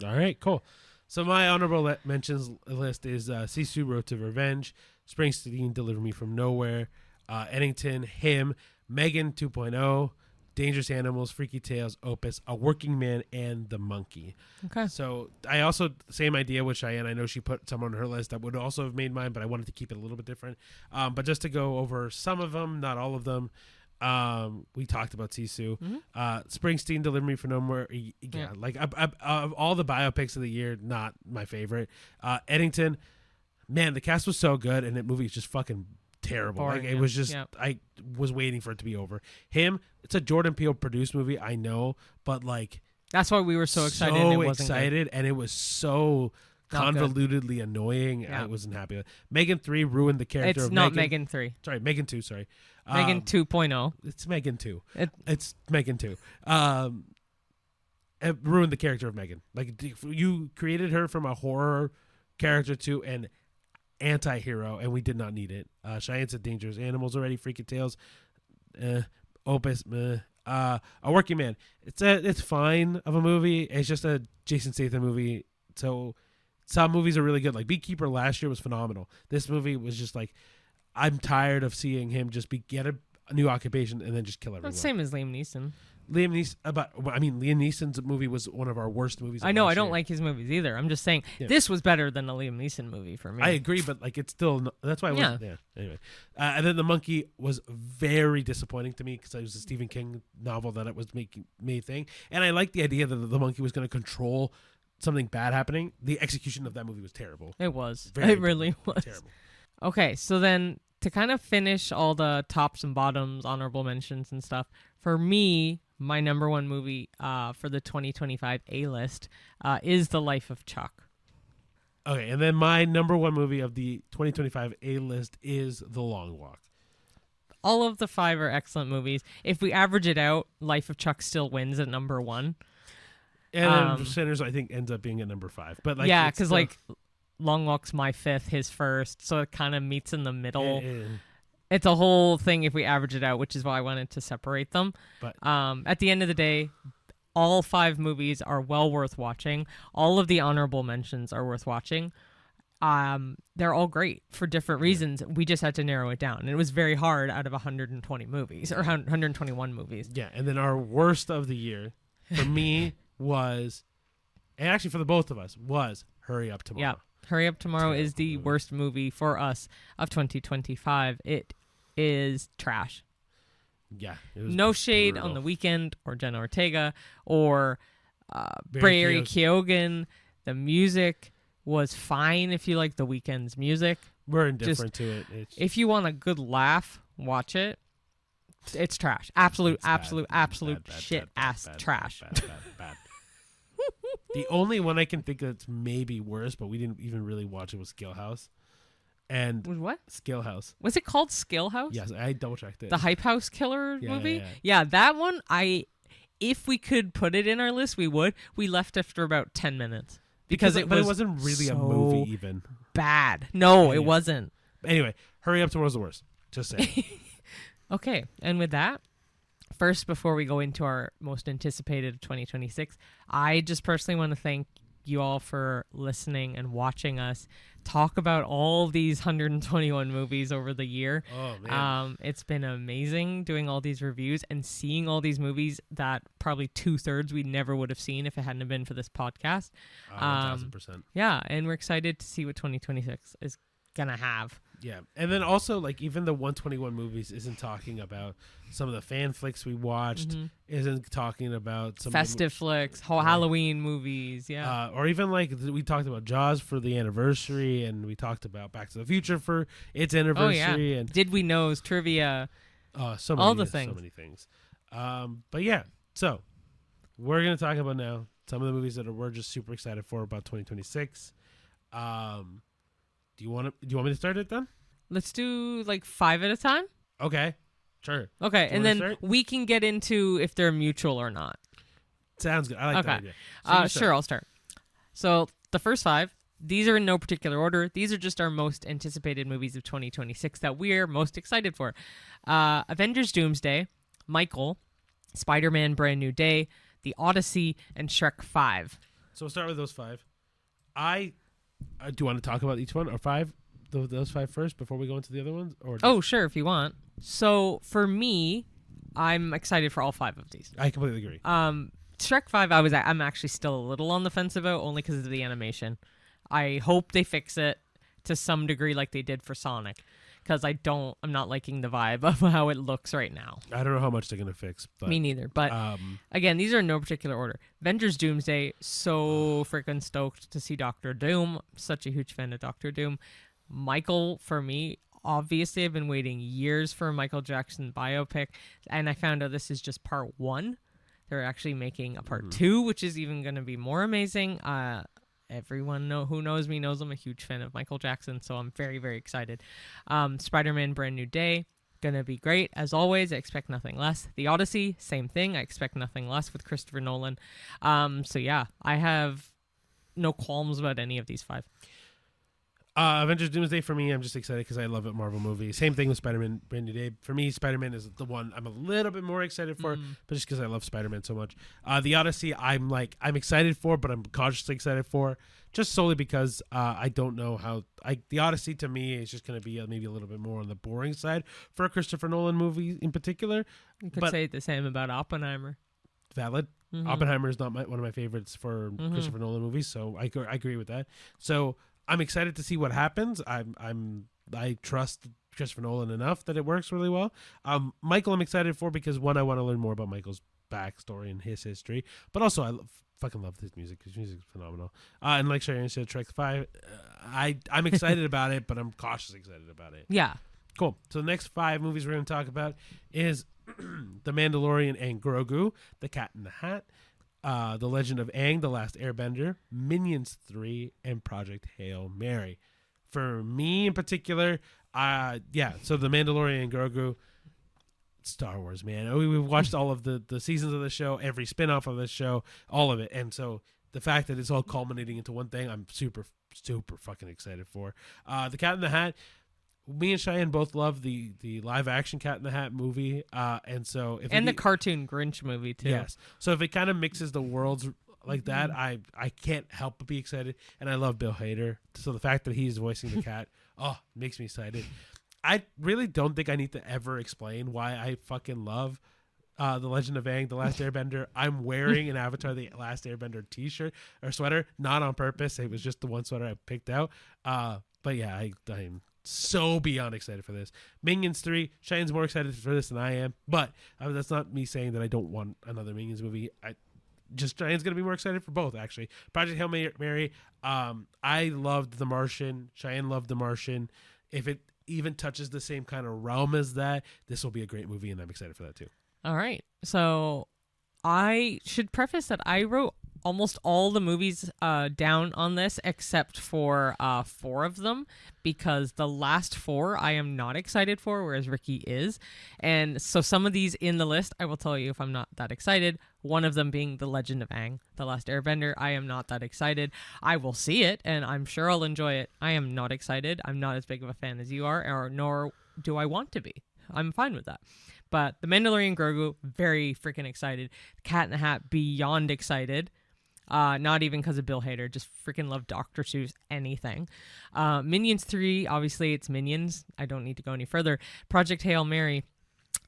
All right, cool. So my honorable mentions list is Sisu Road to Revenge, Springsteen, Deliver Me From Nowhere, Eddington, Him, Megan 2.0, Dangerous Animals, Freaky Tales, Opus, A Working Man, and The Monkey. Okay. So I also, same idea with Cheyenne. I know she put some on her list that would also have made mine, but I wanted to keep it a little bit different. But just to go over some of them, not all of them, we talked about Sisu. Springsteen, Deliver Me From Nowhere. Yeah. Like of all the biopics of the year, not my favorite. Eddington, man, the cast was so good, and that movie is just fucking terrible. Boring, like it was just, I was waiting for it to be over. Him, it's a Jordan Peele produced movie, I know, but like that's why we were so excited. So and it wasn't excited, and it was so convolutedly annoying. Yeah. I wasn't happy with it. Megan 3 ruined the character it's of not Megan. Megan 3. Sorry, Megan 2, sorry. Megan 2.0. It's Megan 2. It's Megan 2. It ruined the character of Megan. Like, you created her from a horror character to an anti-hero, and we did not need it. Cheyenne said Dangerous Animals already. Freaky Tales. Opus. A Working Man. It's fine of a movie. It's just a Jason Statham movie. So some movies are really good. Like Beekeeper last year was phenomenal. This movie was just like, I'm tired of seeing him just get a new occupation and then just kill everyone. Same as Liam Neeson. Liam Neeson's movie was one of our worst movies. I know. I don't year. like his movies either. I'm just saying this was better than a Liam Neeson movie for me. I agree, but like it's still. That's why. Anyway, and then The Monkey was very disappointing to me because it was a Stephen King novel that it was made thing, and I liked the idea that the monkey was going to control something bad happening. The execution of that movie was terrible. It was. Very it really was terrible. Okay, so then to kind of finish all the tops and bottoms, honorable mentions and stuff, for me, my number one movie for the 2025 A-list is The Life of Chuck. Okay, and then my number one movie of the 2025 A-list is The Long Walk. All of the 5 are excellent movies. If we average it out, Life of Chuck still wins at number 1. And then Sinners, I think, ends up being at number 5. But like, yeah, because like Long Walk's my 5th, his first, so it kind of meets in the middle. It's a whole thing if we average it out, which is why I wanted to separate them. But at the end of the day, all 5 movies are well worth watching. All of the honorable mentions are worth watching. They're all great for different reasons. We just had to narrow it down. And it was very hard out of 120 movies or 121 movies. Yeah, and then our worst of the year for me was, and actually for the both of us, was Hurry Up Tomorrow. Yeah. Hurry Up Tomorrow is the worst movie for us of 2025. It is trash. Yeah. It was no shade brutal. on The Weeknd or Jenna Ortega or Barry Keoghan. The music was fine if you like The Weeknd's music. We're indifferent to it. If you want a good laugh, watch it. It's trash. Absolute shit ass trash. Bad. The only one I can think that's maybe worse, but we didn't even really watch it, was Skill House. And With what? Skill House. Was it called Skill House? Yes, I double checked it. The Hype House Killer Yeah, movie? yeah. Yeah, that one, if we could put it in our list, we would. We left after about 10 minutes. Because it wasn't really a movie even. Bad. No, Yeah. it wasn't. Anyway, Hurry Up, Tomorrow's the Worst. Just saying. Okay, and with that, first, before we go into our most anticipated of 2026, I just personally want to thank you all for listening and watching us talk about all these 121 movies over the year. Oh, man. It's been amazing doing all these reviews and seeing all these movies that probably 2/3 we never would have seen if it hadn't been for this podcast. 1,000%. Yeah, and we're excited to see what 2026 is going to have. Yeah, and then also, like, even the 121 movies isn't talking about some of the fan flicks we watched, isn't talking about some festive flicks, Halloween movies, yeah. Or even, like, we talked about Jaws for the anniversary, and we talked about Back to the Future for its anniversary. Oh, yeah. And Did We Knows, trivia, so many, all the things. So many things. But, yeah, so we're going to talk about now some of the movies that we're just super excited for about 2026. Do you want me to start it then? Let's do like 5 at a time. Okay, sure. Okay, and then start? we can get into if they're mutual or not. Sounds good. I like that Okay. idea. Sure, I'll start. So the first 5, these are in no particular order. These are just our most anticipated movies of 2026 that we're most excited for. Avengers Doomsday, Michael, Spider-Man Brand New Day, The Odyssey, and Shrek 5. So we'll start with those 5. Do you want to talk about each one or 5? Those 5 first before we go into the other ones? Or Oh, sure, if you want. So for me, I'm excited for all 5 of these. I completely agree. Shrek 5, I'm actually still a little on the fence about, only because of the animation. I hope they fix it to some degree like they did for Sonic, because I'm not liking the vibe of how it looks right now. I don't know how much they're going to fix. But, Me neither. But again, these are in no particular order. Avengers Doomsday, so freaking stoked to see Doctor Doom. Such a huge fan of Doctor Doom. Michael, for me, obviously I've been waiting years for a Michael Jackson biopic, and I found out this is just part 1. They're actually making a part 2, which is even going to be more amazing. Everyone who knows me knows I'm a huge fan of Michael Jackson, so I'm very, very excited. Spider-Man Brand New Day, gonna be great. As always, I expect nothing less. The Odyssey, same thing. I expect nothing less with Christopher Nolan. So yeah, I have no qualms about any of these 5. Avengers Doomsday, for me, I'm just excited because I love a Marvel movie. Same thing with Spider-Man Brand New Day. For me, Spider-Man is the one I'm a little bit more excited for, but just because I love Spider-Man so much. The Odyssey, I'm excited for, but I'm cautiously excited for, just solely because I don't know how. The Odyssey, to me, is just going to be maybe a little bit more on the boring side for a Christopher Nolan movie in particular. You could say the same about Oppenheimer. Valid. Oppenheimer is not one of my favorites for Christopher Nolan movies, so I agree with that. So I'm excited to see what happens. I trust Christopher Nolan enough that it works really well. Michael, I'm excited for because, one, I want to learn more about Michael's backstory and his history, but also I fucking love his music. His music is phenomenal. And like Sharon said, Shrek 5, I'm excited about it, but I'm cautiously excited about it. Yeah. Cool. So the next 5 movies we're going to talk about is The Mandalorian and Grogu, The Cat in the Hat, The Legend of Aang, The Last Airbender, Minions 3, and Project Hail Mary. For me in particular, so The Mandalorian and Grogu, Star Wars, man. We've watched all of the seasons of the show, every spin-off of the show, all of it. And so the fact that it's all culminating into one thing, I'm super, super fucking excited for. The Cat in the Hat, me and Cheyenne both love the live action Cat in the Hat movie, and so the cartoon Grinch movie too. Yes, so if it kind of mixes the worlds like that, I can't help but be excited, and I love Bill Hader. So the fact that he's voicing the cat, makes me excited. I really don't think I need to ever explain why I fucking love The Legend of Aang, The Last Airbender. I'm wearing an Avatar The Last Airbender t-shirt or sweater, not on purpose. It was just the one sweater I picked out. But yeah, I'm so beyond excited for this. Minions 3, Cheyenne's more excited for this than I am, but that's not me saying that I don't want another Minions movie. Cheyenne's going to be more excited for both, actually. Project Hail Mary, I loved The Martian. Cheyenne loved The Martian. If it even touches the same kind of realm as that, this will be a great movie, and I'm excited for that too. All right. So I should preface that I wrote almost all the movies down on this except for 4 of them, because the last 4 I am not excited for, whereas Ricky is. And so some of these in the list, I will tell you if I'm not that excited. One of them being The Legend of Aang, The Last Airbender. I am not that excited. I will see it, and I'm sure I'll enjoy it. I am not excited. I'm not as big of a fan as you are, or nor do I want to be. I'm fine with that. But The Mandalorian Grogu, very freaking excited. Cat in the Hat, beyond excited. Not even because of Bill Hader. Just freaking love Dr. Seuss, anything. Minions 3, obviously it's Minions. I don't need to go any further. Project Hail Mary.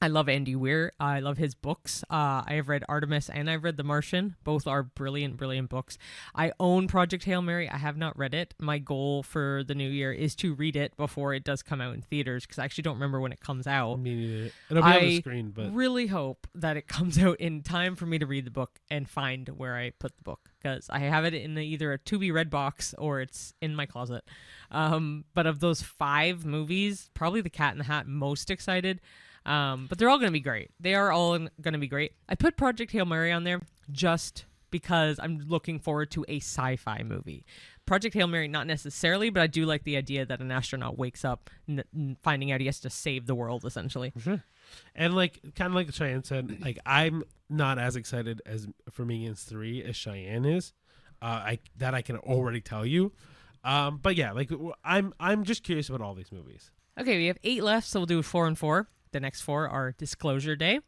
I love Andy Weir. I love his books. I have read Artemis and I've read The Martian. Both are brilliant, brilliant books. I own Project Hail Mary. I have not read it. My goal for the new year is to read it before it does come out in theaters, because I actually don't remember when it comes out. Me neither. It'll be on the screen, but really hope that it comes out in time for me to read the book and find where I put the book, because I have it in either a to-be-read box or it's in my closet. But of those 5 movies, probably The Cat in the Hat most excited. But they're all going to be great. They are all going to be great. I put Project Hail Mary on there just because I'm looking forward to a sci-fi movie. Project Hail Mary, not necessarily, but I do like the idea that an astronaut wakes up finding out he has to save the world, essentially. For sure. And kind of like Cheyenne said, I'm not as excited as for Minions 3 as Cheyenne is. I can already tell you. But yeah, I'm just curious about all these movies. Okay, we have 8 left, so we'll do 4 and 4. The next 4 are Disclosure Day,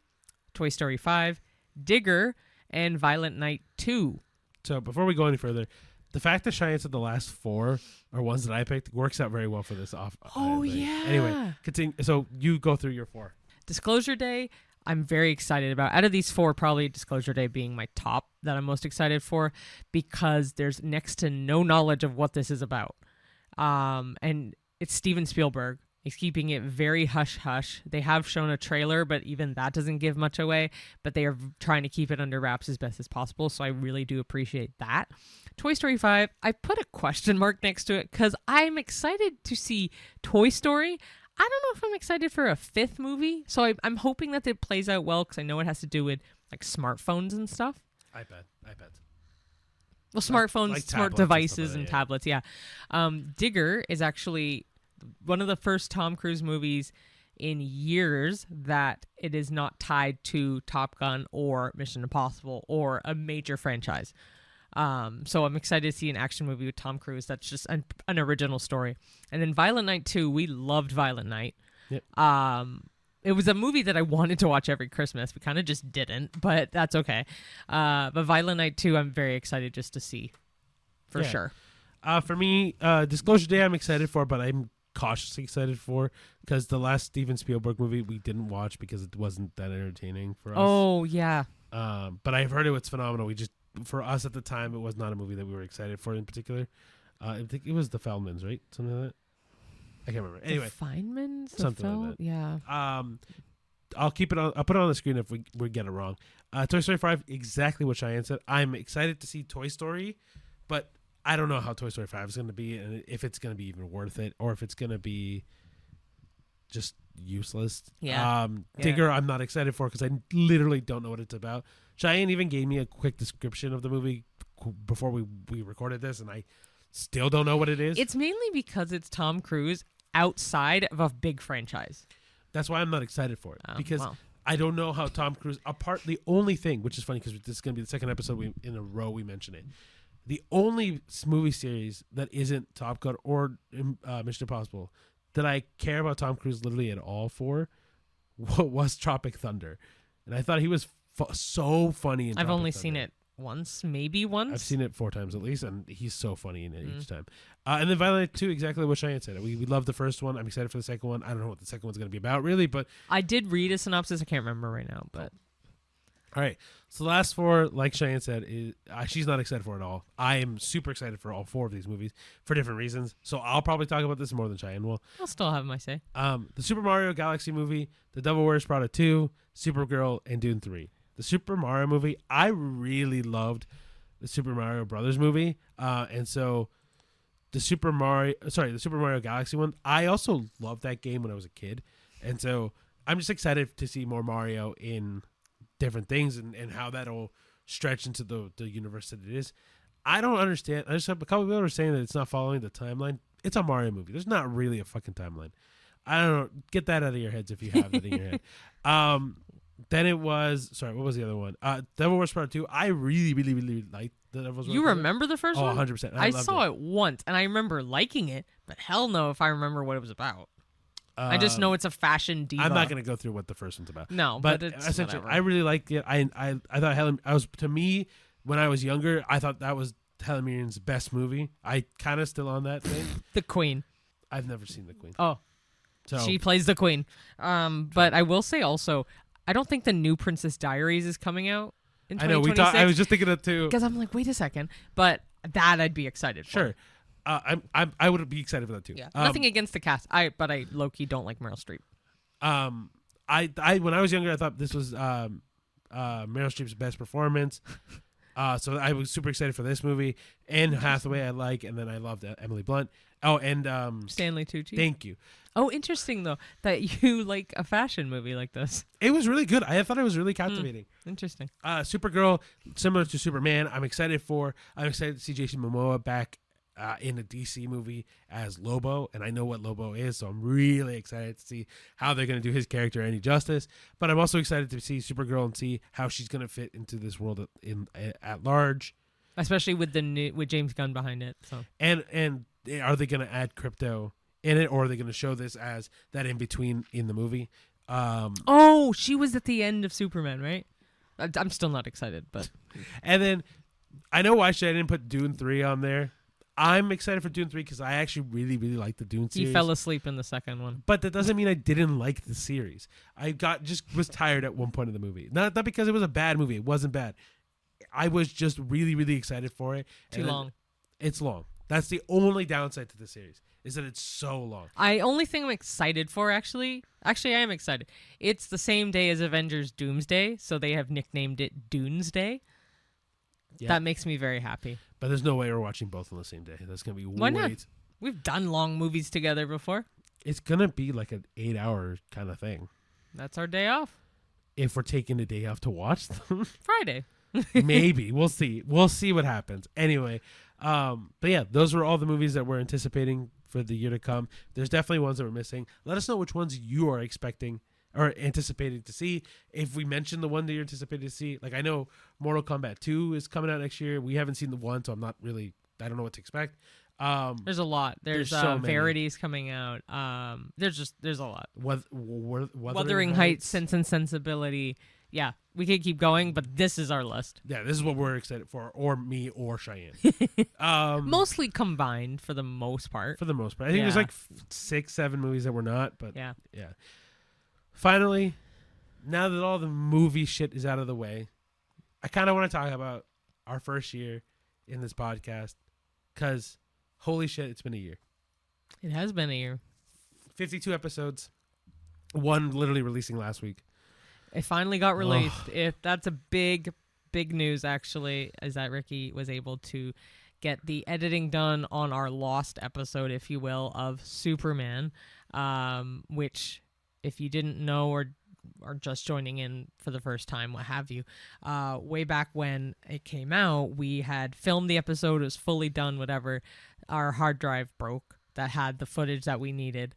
Toy Story 5, Digger, and Violent Night 2. So before we go any further, the fact that Cheyenne said the last 4 are ones that I picked works out very well for this off. Yeah. Anyway, continue. So you go through your 4. Disclosure Day, I'm very excited about. Out of these 4, probably Disclosure Day being my top that I'm most excited for, because there's next to no knowledge of what this is about. And it's Steven Spielberg. He's keeping it very hush-hush. They have shown a trailer, but even that doesn't give much away. But they are trying to keep it under wraps as best as possible, so I really do appreciate that. Toy Story 5, I put a question mark next to it because I'm excited to see Toy Story. I don't know if I'm excited for a 5th movie, so I'm hoping that it plays out well, because I know it has to do with smartphones and stuff. iPad. Well, smartphones, smart devices, and yeah. tablets, yeah. Digger is actually one of the first Tom Cruise movies in years that it is not tied to Top Gun or Mission Impossible or a major franchise. So I'm excited to see an action movie with Tom Cruise that's just an original story. And then Violent Night 2, we loved Violent Night. Yep. It was a movie that I wanted to watch every Christmas. We kind of just didn't, but that's okay. But Violent Night 2, I'm very excited just to see, for sure. For me, Disclosure Day I'm excited for, but I'm cautiously excited for, because the last Steven Spielberg movie we didn't watch because it wasn't that entertaining for us. Oh, yeah. But I've heard it was phenomenal. For us at the time, it was not a movie that we were excited for in particular. I think it was The Feldmans, right? Something like that. I can't remember. Anyway, The Feynmans? something like that. Yeah. I'll keep it on. I'll put it on the screen if we get it wrong. Toy Story 5, exactly what Cheyenne said. I'm excited to see Toy Story, but I don't know how Toy Story 5 is going to be, and if it's going to be even worth it, or if it's going to be just useless. Yeah. Digger, I'm not excited for, because I literally don't know what it's about. Cheyenne even gave me a quick description of the movie before we recorded this, and I still don't know what it is. It's mainly because it's Tom Cruise outside of a big franchise. That's why I'm not excited for it, because I don't know how Tom Cruise, the only thing, which is funny because this is going to be the second episode in a row we mention it, the only movie series that isn't Top Gun or Mission Impossible that I care about Tom Cruise literally at all for was Tropic Thunder. And I thought he was so funny in Tropic I've only Thunder. seen it once, maybe once. I've seen it 4 times at least, and he's so funny in it each time. And then Violent Night 2, exactly what Cheyenne said. We love the first one. I'm excited for the second one. I don't know what the second one's going to be about, really, but I did read a synopsis. I can't remember right now, but all right. So the last 4, like Cheyenne said, is she's not excited for it at all. I am super excited for all 4 of these movies for different reasons. So I'll probably talk about this more than Cheyenne will. I'll still have my say. The Super Mario Galaxy movie, The Devil Wears Prada 2, Supergirl, and Dune 3. The Super Mario movie, I really loved the Super Mario Brothers movie. And so the Super Mario Galaxy one, I also loved that game when I was a kid. And so I'm just excited to see more Mario in different things and how that'll stretch into the universe that it is. I don't understand. I just have a couple people are saying that it's not following the timeline. It's a Mario movie. There's not really a fucking timeline. I don't know. Get that out of your heads if you have that in your head. Then it was what was the other one? Devil Wears Prada 2. I really, really, really liked the Devil Wears Prada. You remember the first one? 100%. I saw it once, and I remember liking it, but hell no if I remember what it was about. I just know it's a fashion diva. I'm not going to go through what the first one's about. No, but it's essentially, whatever. I really liked it. I thought to me, when I was younger, I thought that was Helen Mirren's best movie. I kind of still on that thing. The Queen. I've never seen The Queen. Oh, so she plays the Queen. But I will say also, I don't think the new Princess Diaries is coming out in 2026. I was just thinking that too. Because I'm like, wait a second. But that I'd be excited for. Sure. I would be excited for that too. Yeah. Nothing against the cast. But I low-key don't like Meryl Streep. I when I was younger, I thought this was Meryl Streep's best performance. So I was super excited for this movie. Anne Hathaway I like, and then I loved Emily Blunt. Oh, and Stanley Tucci. Thank you. Oh, interesting though that you like a fashion movie like this. It was really good. I thought it was really captivating. Interesting. Supergirl, similar to Superman. I'm excited to see Jason Momoa back in a DC movie as Lobo, and I know what Lobo is, so I'm really excited to see how they're going to do his character any justice. But I'm also excited to see Supergirl and see how she's going to fit into this world at large, especially with with James Gunn behind it. So and are they going to add crypto in it, or are they going to show this as that in between in the movie? Oh, she was at the end of Superman, right? I'm still not excited, but and then I know why I didn't put Dune 3 on there. I'm excited for Dune 3 because I actually really, really like the Dune series. You fell asleep in the second one. But that doesn't mean I didn't like the series. I was tired at one point of the movie. Not because it was a bad movie. It wasn't bad. I was just really, really excited for it. Too long. It's long. That's the only downside to the series, is that it's so long. Only thing I'm excited for, actually I am excited. It's the same day as Avengers Doomsday, so they have nicknamed it Doomsday. Yeah. That makes me very happy. But there's no way we're watching both on the same day. That's going to be Why not? We've done long movies together before. It's going to be like an 8-hour kind of thing. That's our day off. If we're taking a day off to watch them. Friday. Maybe. We'll see. We'll see what happens. Anyway, but yeah, those were all the movies that we're anticipating for the year to come. There's definitely ones that we're missing. Let us know which ones you are expecting or anticipating to see. If we mention the one that you're anticipating to see, like I know Mortal Kombat 2 is coming out next year. We haven't seen the one, so I don't know what to expect. There's a lot. There's so Verity's coming out. There's a lot. Wuthering Heights, Sense and Sensibility. Yeah, we could keep going, but this is our list. Yeah, this is what we're excited for, or me or Cheyenne. Mostly combined for the most part. I think there's like 6-7 movies that we're not, but yeah. Finally, now that all the movie shit is out of the way, I kind of want to talk about our first year in this podcast, because holy shit, it's been a year. It has been a year. 52 episodes, one literally releasing last week. It finally got released. That's a big news, actually, is that Ricky was able to get the editing done on our lost episode, if you will, of Superman, which, if you didn't know or are just joining in for the first time, what have you, way back when it came out, we had filmed the episode. It was fully done, whatever. Our hard drive broke that had the footage that we needed.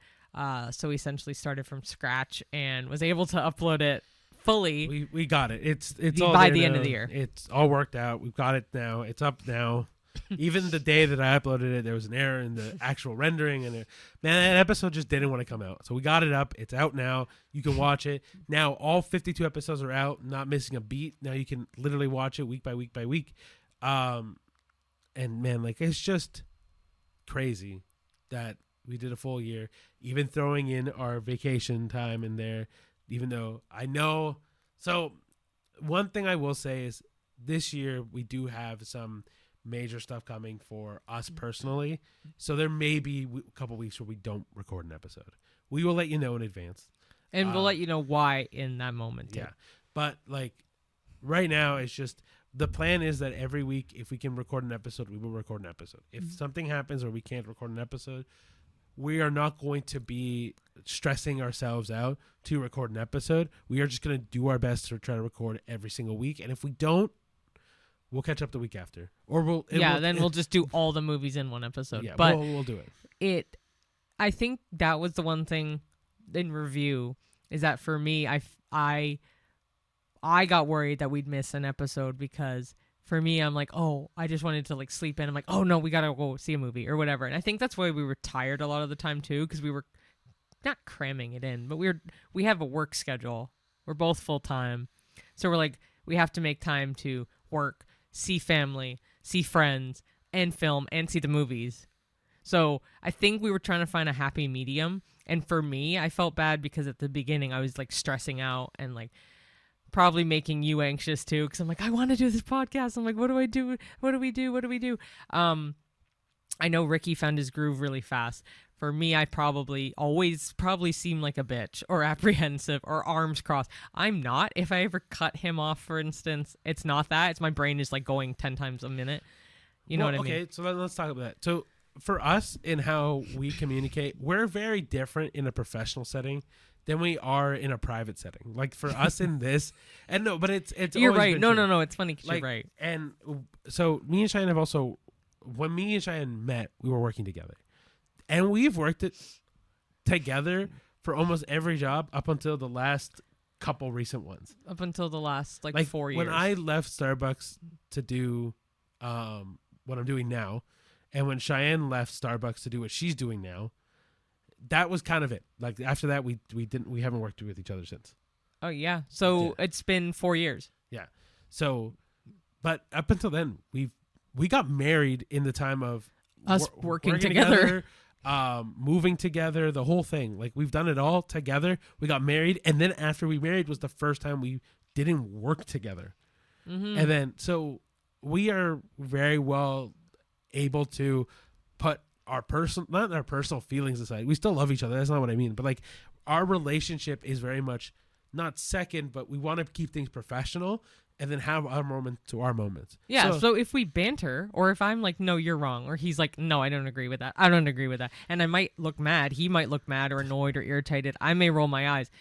So we essentially started from scratch and was able to upload it fully. We got it. It's all by there the now. end of the year. It's all worked out. We've got it now. It's up now. Even the day that I uploaded it, there was an error in the actual rendering, and that episode just didn't want to come out. So we got it up. It's out now. You can watch it now. All 52 episodes are out, not missing a beat. Now you can literally watch it week by week by week. And man, like, it's just crazy that we did a full year, even throwing in our vacation time in there. Even though I know, so one thing I will say is this year we do have some major stuff coming for us personally, so there may be a couple weeks where we don't record an episode. We will let you know in advance, and we'll let you know why in that moment too. Yeah, but like right now, it's just the plan is that every week, if we can record an episode, we will record an episode. If something happens or we can't record an episode, we are not going to be stressing ourselves out to record an episode. We are just going to do our best to try to record every single week, and if we don't, We'll catch up the week after, or we'll just do all the movies in one episode. Yeah, but we'll do it. I think that was the one thing in review is that for me, I got worried that we'd miss an episode because for me, I'm like, oh, I just wanted to like sleep in. I'm like, oh no, we gotta go see a movie or whatever. And I think that's why we were tired a lot of the time too, because we were not cramming it in, but we have a work schedule. We're both full time, so we're like, we have to make time to work, see family, see friends, and film and see the movies. So I think we were trying to find a happy medium. And for me, I felt bad because at the beginning I was like stressing out and like probably making you anxious too. Because I'm like, I want to do this podcast. I'm like, what do I do? What do we do? What do we do? I know Ricky found his groove really fast. For me, I always seem like a bitch or apprehensive or arms crossed. I'm not. If I ever cut him off, for instance, it's not that. It's my brain is like going 10 times a minute. You know what I mean? Okay, so let's talk about that. So for us in how we communicate, we're very different in a professional setting than we are in a private setting. Like for us in this, and no, but it's you're always right. been No, true. no, it's funny 'cause Like, you're right. And so me and Cheyenne have also, when me and Cheyenne met, we were working together. And we've worked it together for almost every job up until the last couple recent ones. Up until the last like 4 years. When I left Starbucks to do what I'm doing now, and when Cheyenne left Starbucks to do what she's doing now, that was kind of it. Like after that, we haven't worked with each other since. Oh yeah, so it's been 4 years. Yeah. So, but up until then, we got married in the time of us working together. Moving together, the whole thing. Like we've done it all together. We got married, and then after we married was the first time we didn't work together. Mm-hmm. And then so we are very well able to put not our personal feelings aside. We still love each other. That's not what I mean. But like our relationship is very much not second, but we want to keep things professional and then have our moment to our moments. Yeah, so if we banter, or if I'm like, no, you're wrong, or he's like, no, I don't agree with that, I don't agree with that, and I might look mad, he might look mad or annoyed or irritated, I may roll my eyes.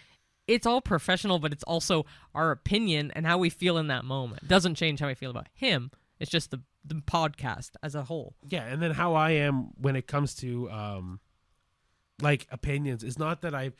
It's all professional, but it's also our opinion and how we feel in that moment. It doesn't change how I feel about him. It's just the podcast as a whole. Yeah, and then how I am when it comes to like opinions is not that I'm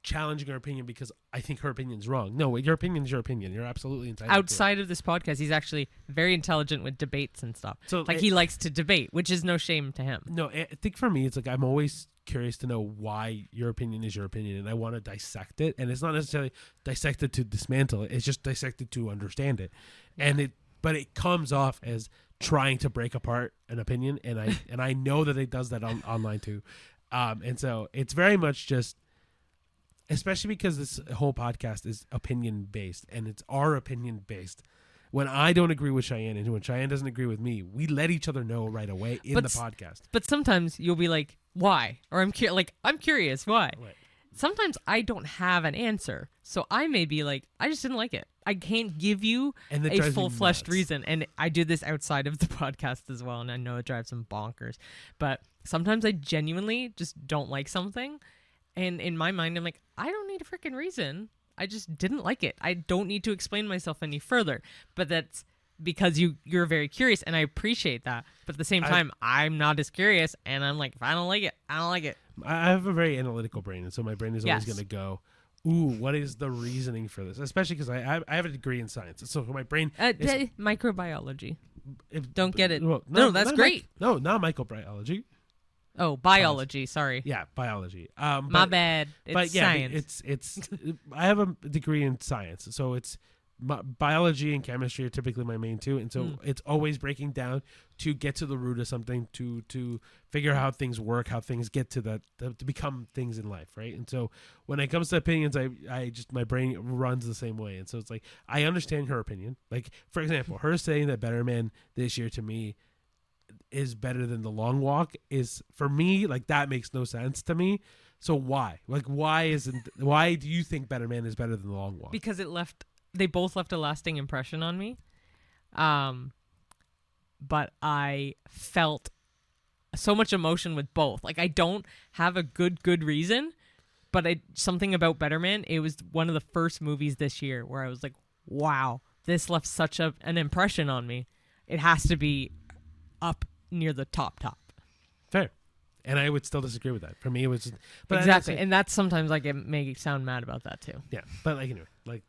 challenging her opinion because I think her opinion's wrong. No, your opinion is your opinion. You're absolutely entitled outside of this podcast, he's actually very intelligent with debates and stuff. So like he likes to debate, which is no shame to him. No, I think for me, it's like I'm always curious to know why your opinion is your opinion, and I want to dissect it. And it's not necessarily dissected to dismantle it; it's just dissected to understand it. And but it comes off as trying to break apart an opinion, and I know that it does that online too. And so it's very much just. Especially because this whole podcast is opinion-based, and it's our opinion-based. When I don't agree with Cheyenne, and when Cheyenne doesn't agree with me, we let each other know right away in the podcast. But sometimes you'll be like, why? Or I'm curious, why? Right. Sometimes I don't have an answer, so I may be like, I just didn't like it. I can't give you a full-fleshed reason, and I do this outside of the podcast as well, and I know it drives them bonkers. But sometimes I genuinely just don't like something. And in my mind, I'm like, I don't need a freaking reason. I just didn't like it. I don't need to explain myself any further. But that's because you're very curious, and I appreciate that. But at the same time, I'm not as curious, and I'm like, if I don't like it, I don't like it. I have a very analytical brain, and so my brain is always going to go, ooh, what is the reasoning for this? Especially because I have a degree in science. So my brain is... Microbiology. Don't get it. Well, no, that's great. No, not microbiology. Oh, biology. Sorry. Yeah, biology. My bad. It's science. It's. I have a degree in science, so it's biology and chemistry are typically my main two, and so it's always breaking down to get to the root of something, to figure out how things work, how things get to to become things in life, right? And so when it comes to opinions, I just my brain runs the same way, and so it's like I understand her opinion. Like for example, her saying that Better Man this year to me is better than The Long Walk is for me like that makes no sense to me. So why? Like why do you think Better Man is better than The Long Walk? Because they both left a lasting impression on me. But I felt so much emotion with both. Like I don't have a good reason, but something about Better Man, it was one of the first movies this year where I was like, wow, this left such an impression on me. it has to be up near the top. Fair. And I would still disagree with that. For me, it was but exactly, and that's sometimes like it may sound mad about that too. Yeah, but like anyway, like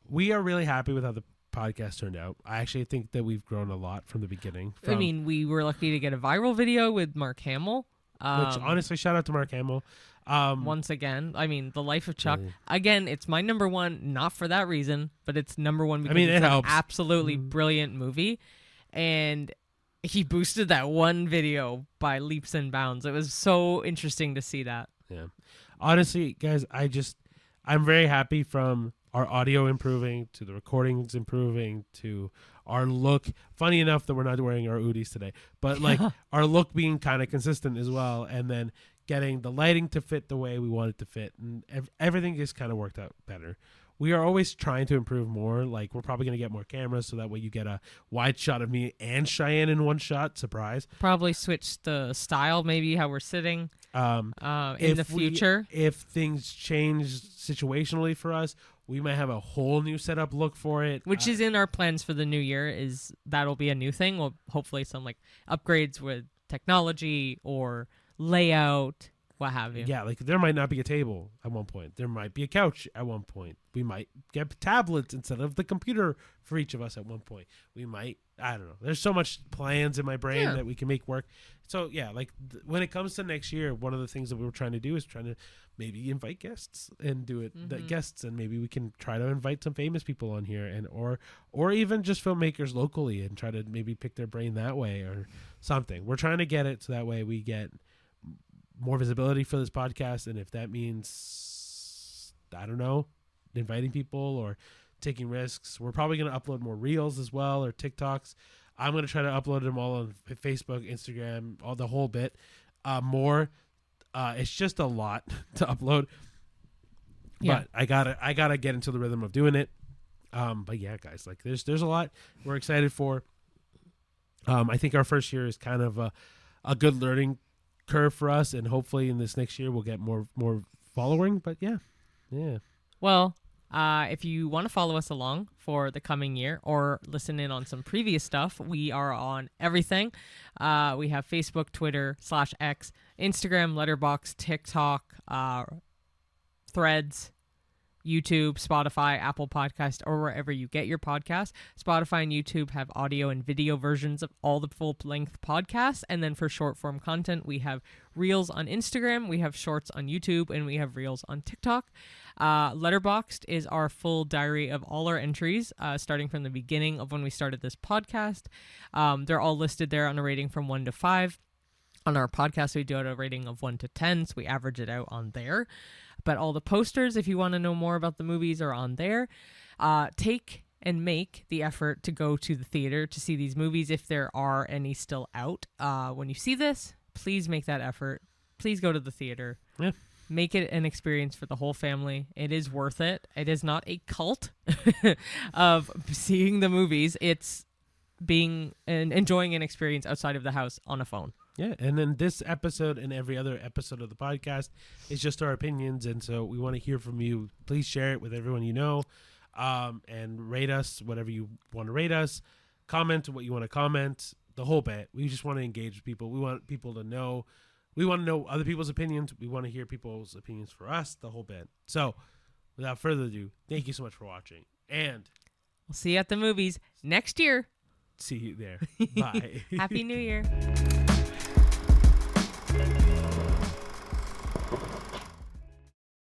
we are really happy with how the podcast turned out. I actually think that we've grown a lot from the beginning. I mean, we were lucky to get a viral video with Mark Hamill. Which honestly, shout out to Mark Hamill. Once again, I mean, The Life of Chuck. Really? Again, it's my number one, not for that reason, but it's number one because it it's an helps. absolutely brilliant movie, and he boosted that one video by leaps and bounds. It was so interesting to see that. Yeah. Honestly, guys, I'm very happy from our audio improving to the recordings improving to our look. Funny enough that we're not wearing our hoodies today, but like our look being kind of consistent as well. And then getting the lighting to fit the way we want it to fit. And everything just kind of worked out better. We are always trying to improve more. Like, we're probably going to get more cameras so that way you get a wide shot of me and Cheyenne in one shot. Surprise. Probably switch the style, maybe how we're sitting in the future. If things change situationally for us, we might have a whole new setup look for it. Which is in our plans for the new year, is that'll be a new thing. Well, hopefully some like upgrades with technology or layout, what have you. Yeah, like there might not be a table at one point. There might be a couch at one point. We might get tablets instead of the computer for each of us at one point. We might, I don't know. There's so much plans in my brain that we can make work. So yeah, like when it comes to next year, one of the things that we were trying to do is trying to maybe invite guests and do it the guests, and maybe we can try to invite some famous people on here, and or even just filmmakers locally and try to maybe pick their brain that way or something. We're trying to get it so that way we get more visibility for this podcast, and if that means, I don't know, inviting people or taking risks, we're probably going to upload more reels as well, or TikToks. I'm going to try to upload them all on Facebook, Instagram, all the whole bit. It's just a lot to upload, but I gotta get into the rhythm of doing it. But yeah, guys, like there's a lot we're excited for. I think our first year is kind of a good learning curve for us, and hopefully in this next year we'll get more following. But yeah. Well, if you want to follow us along for the coming year or listen in on some previous stuff, we are on everything. We have Facebook, Twitter /X, Instagram, Letterboxd, TikTok, Threads, YouTube, Spotify, Apple Podcast, or wherever you get your podcasts. Spotify and YouTube have audio and video versions of all the full-length podcasts. And then for short-form content, we have Reels on Instagram, we have Shorts on YouTube, and we have Reels on TikTok. Letterboxd is our full diary of all our entries, starting from the beginning of when we started this podcast. They're all listed there on a rating from 1 to 5. On our podcast, we do it a rating of 1 to 10, so we average it out on there. But all the posters, if you want to know more about the movies, are on there. Take and make the effort to go to the theater to see these movies if there are any still out. When you see this, please make that effort. Please go to the theater. Yeah. Make it an experience for the whole family. It is worth it. It is not a cult of seeing the movies. It's being and enjoying an experience outside of the house on a phone. Yeah, and then this episode and every other episode of the podcast is just our opinions, and so we want to hear from you. Please share it with everyone you know, and rate us whatever you want to rate us. Comment what you want to comment, the whole bit. We just want to engage with people. We want people to know. We want to know other people's opinions. We want to hear people's opinions for us, the whole bit. So, without further ado, thank you so much for watching, and we'll see you at the movies next year. See you there. Bye. Happy New Year.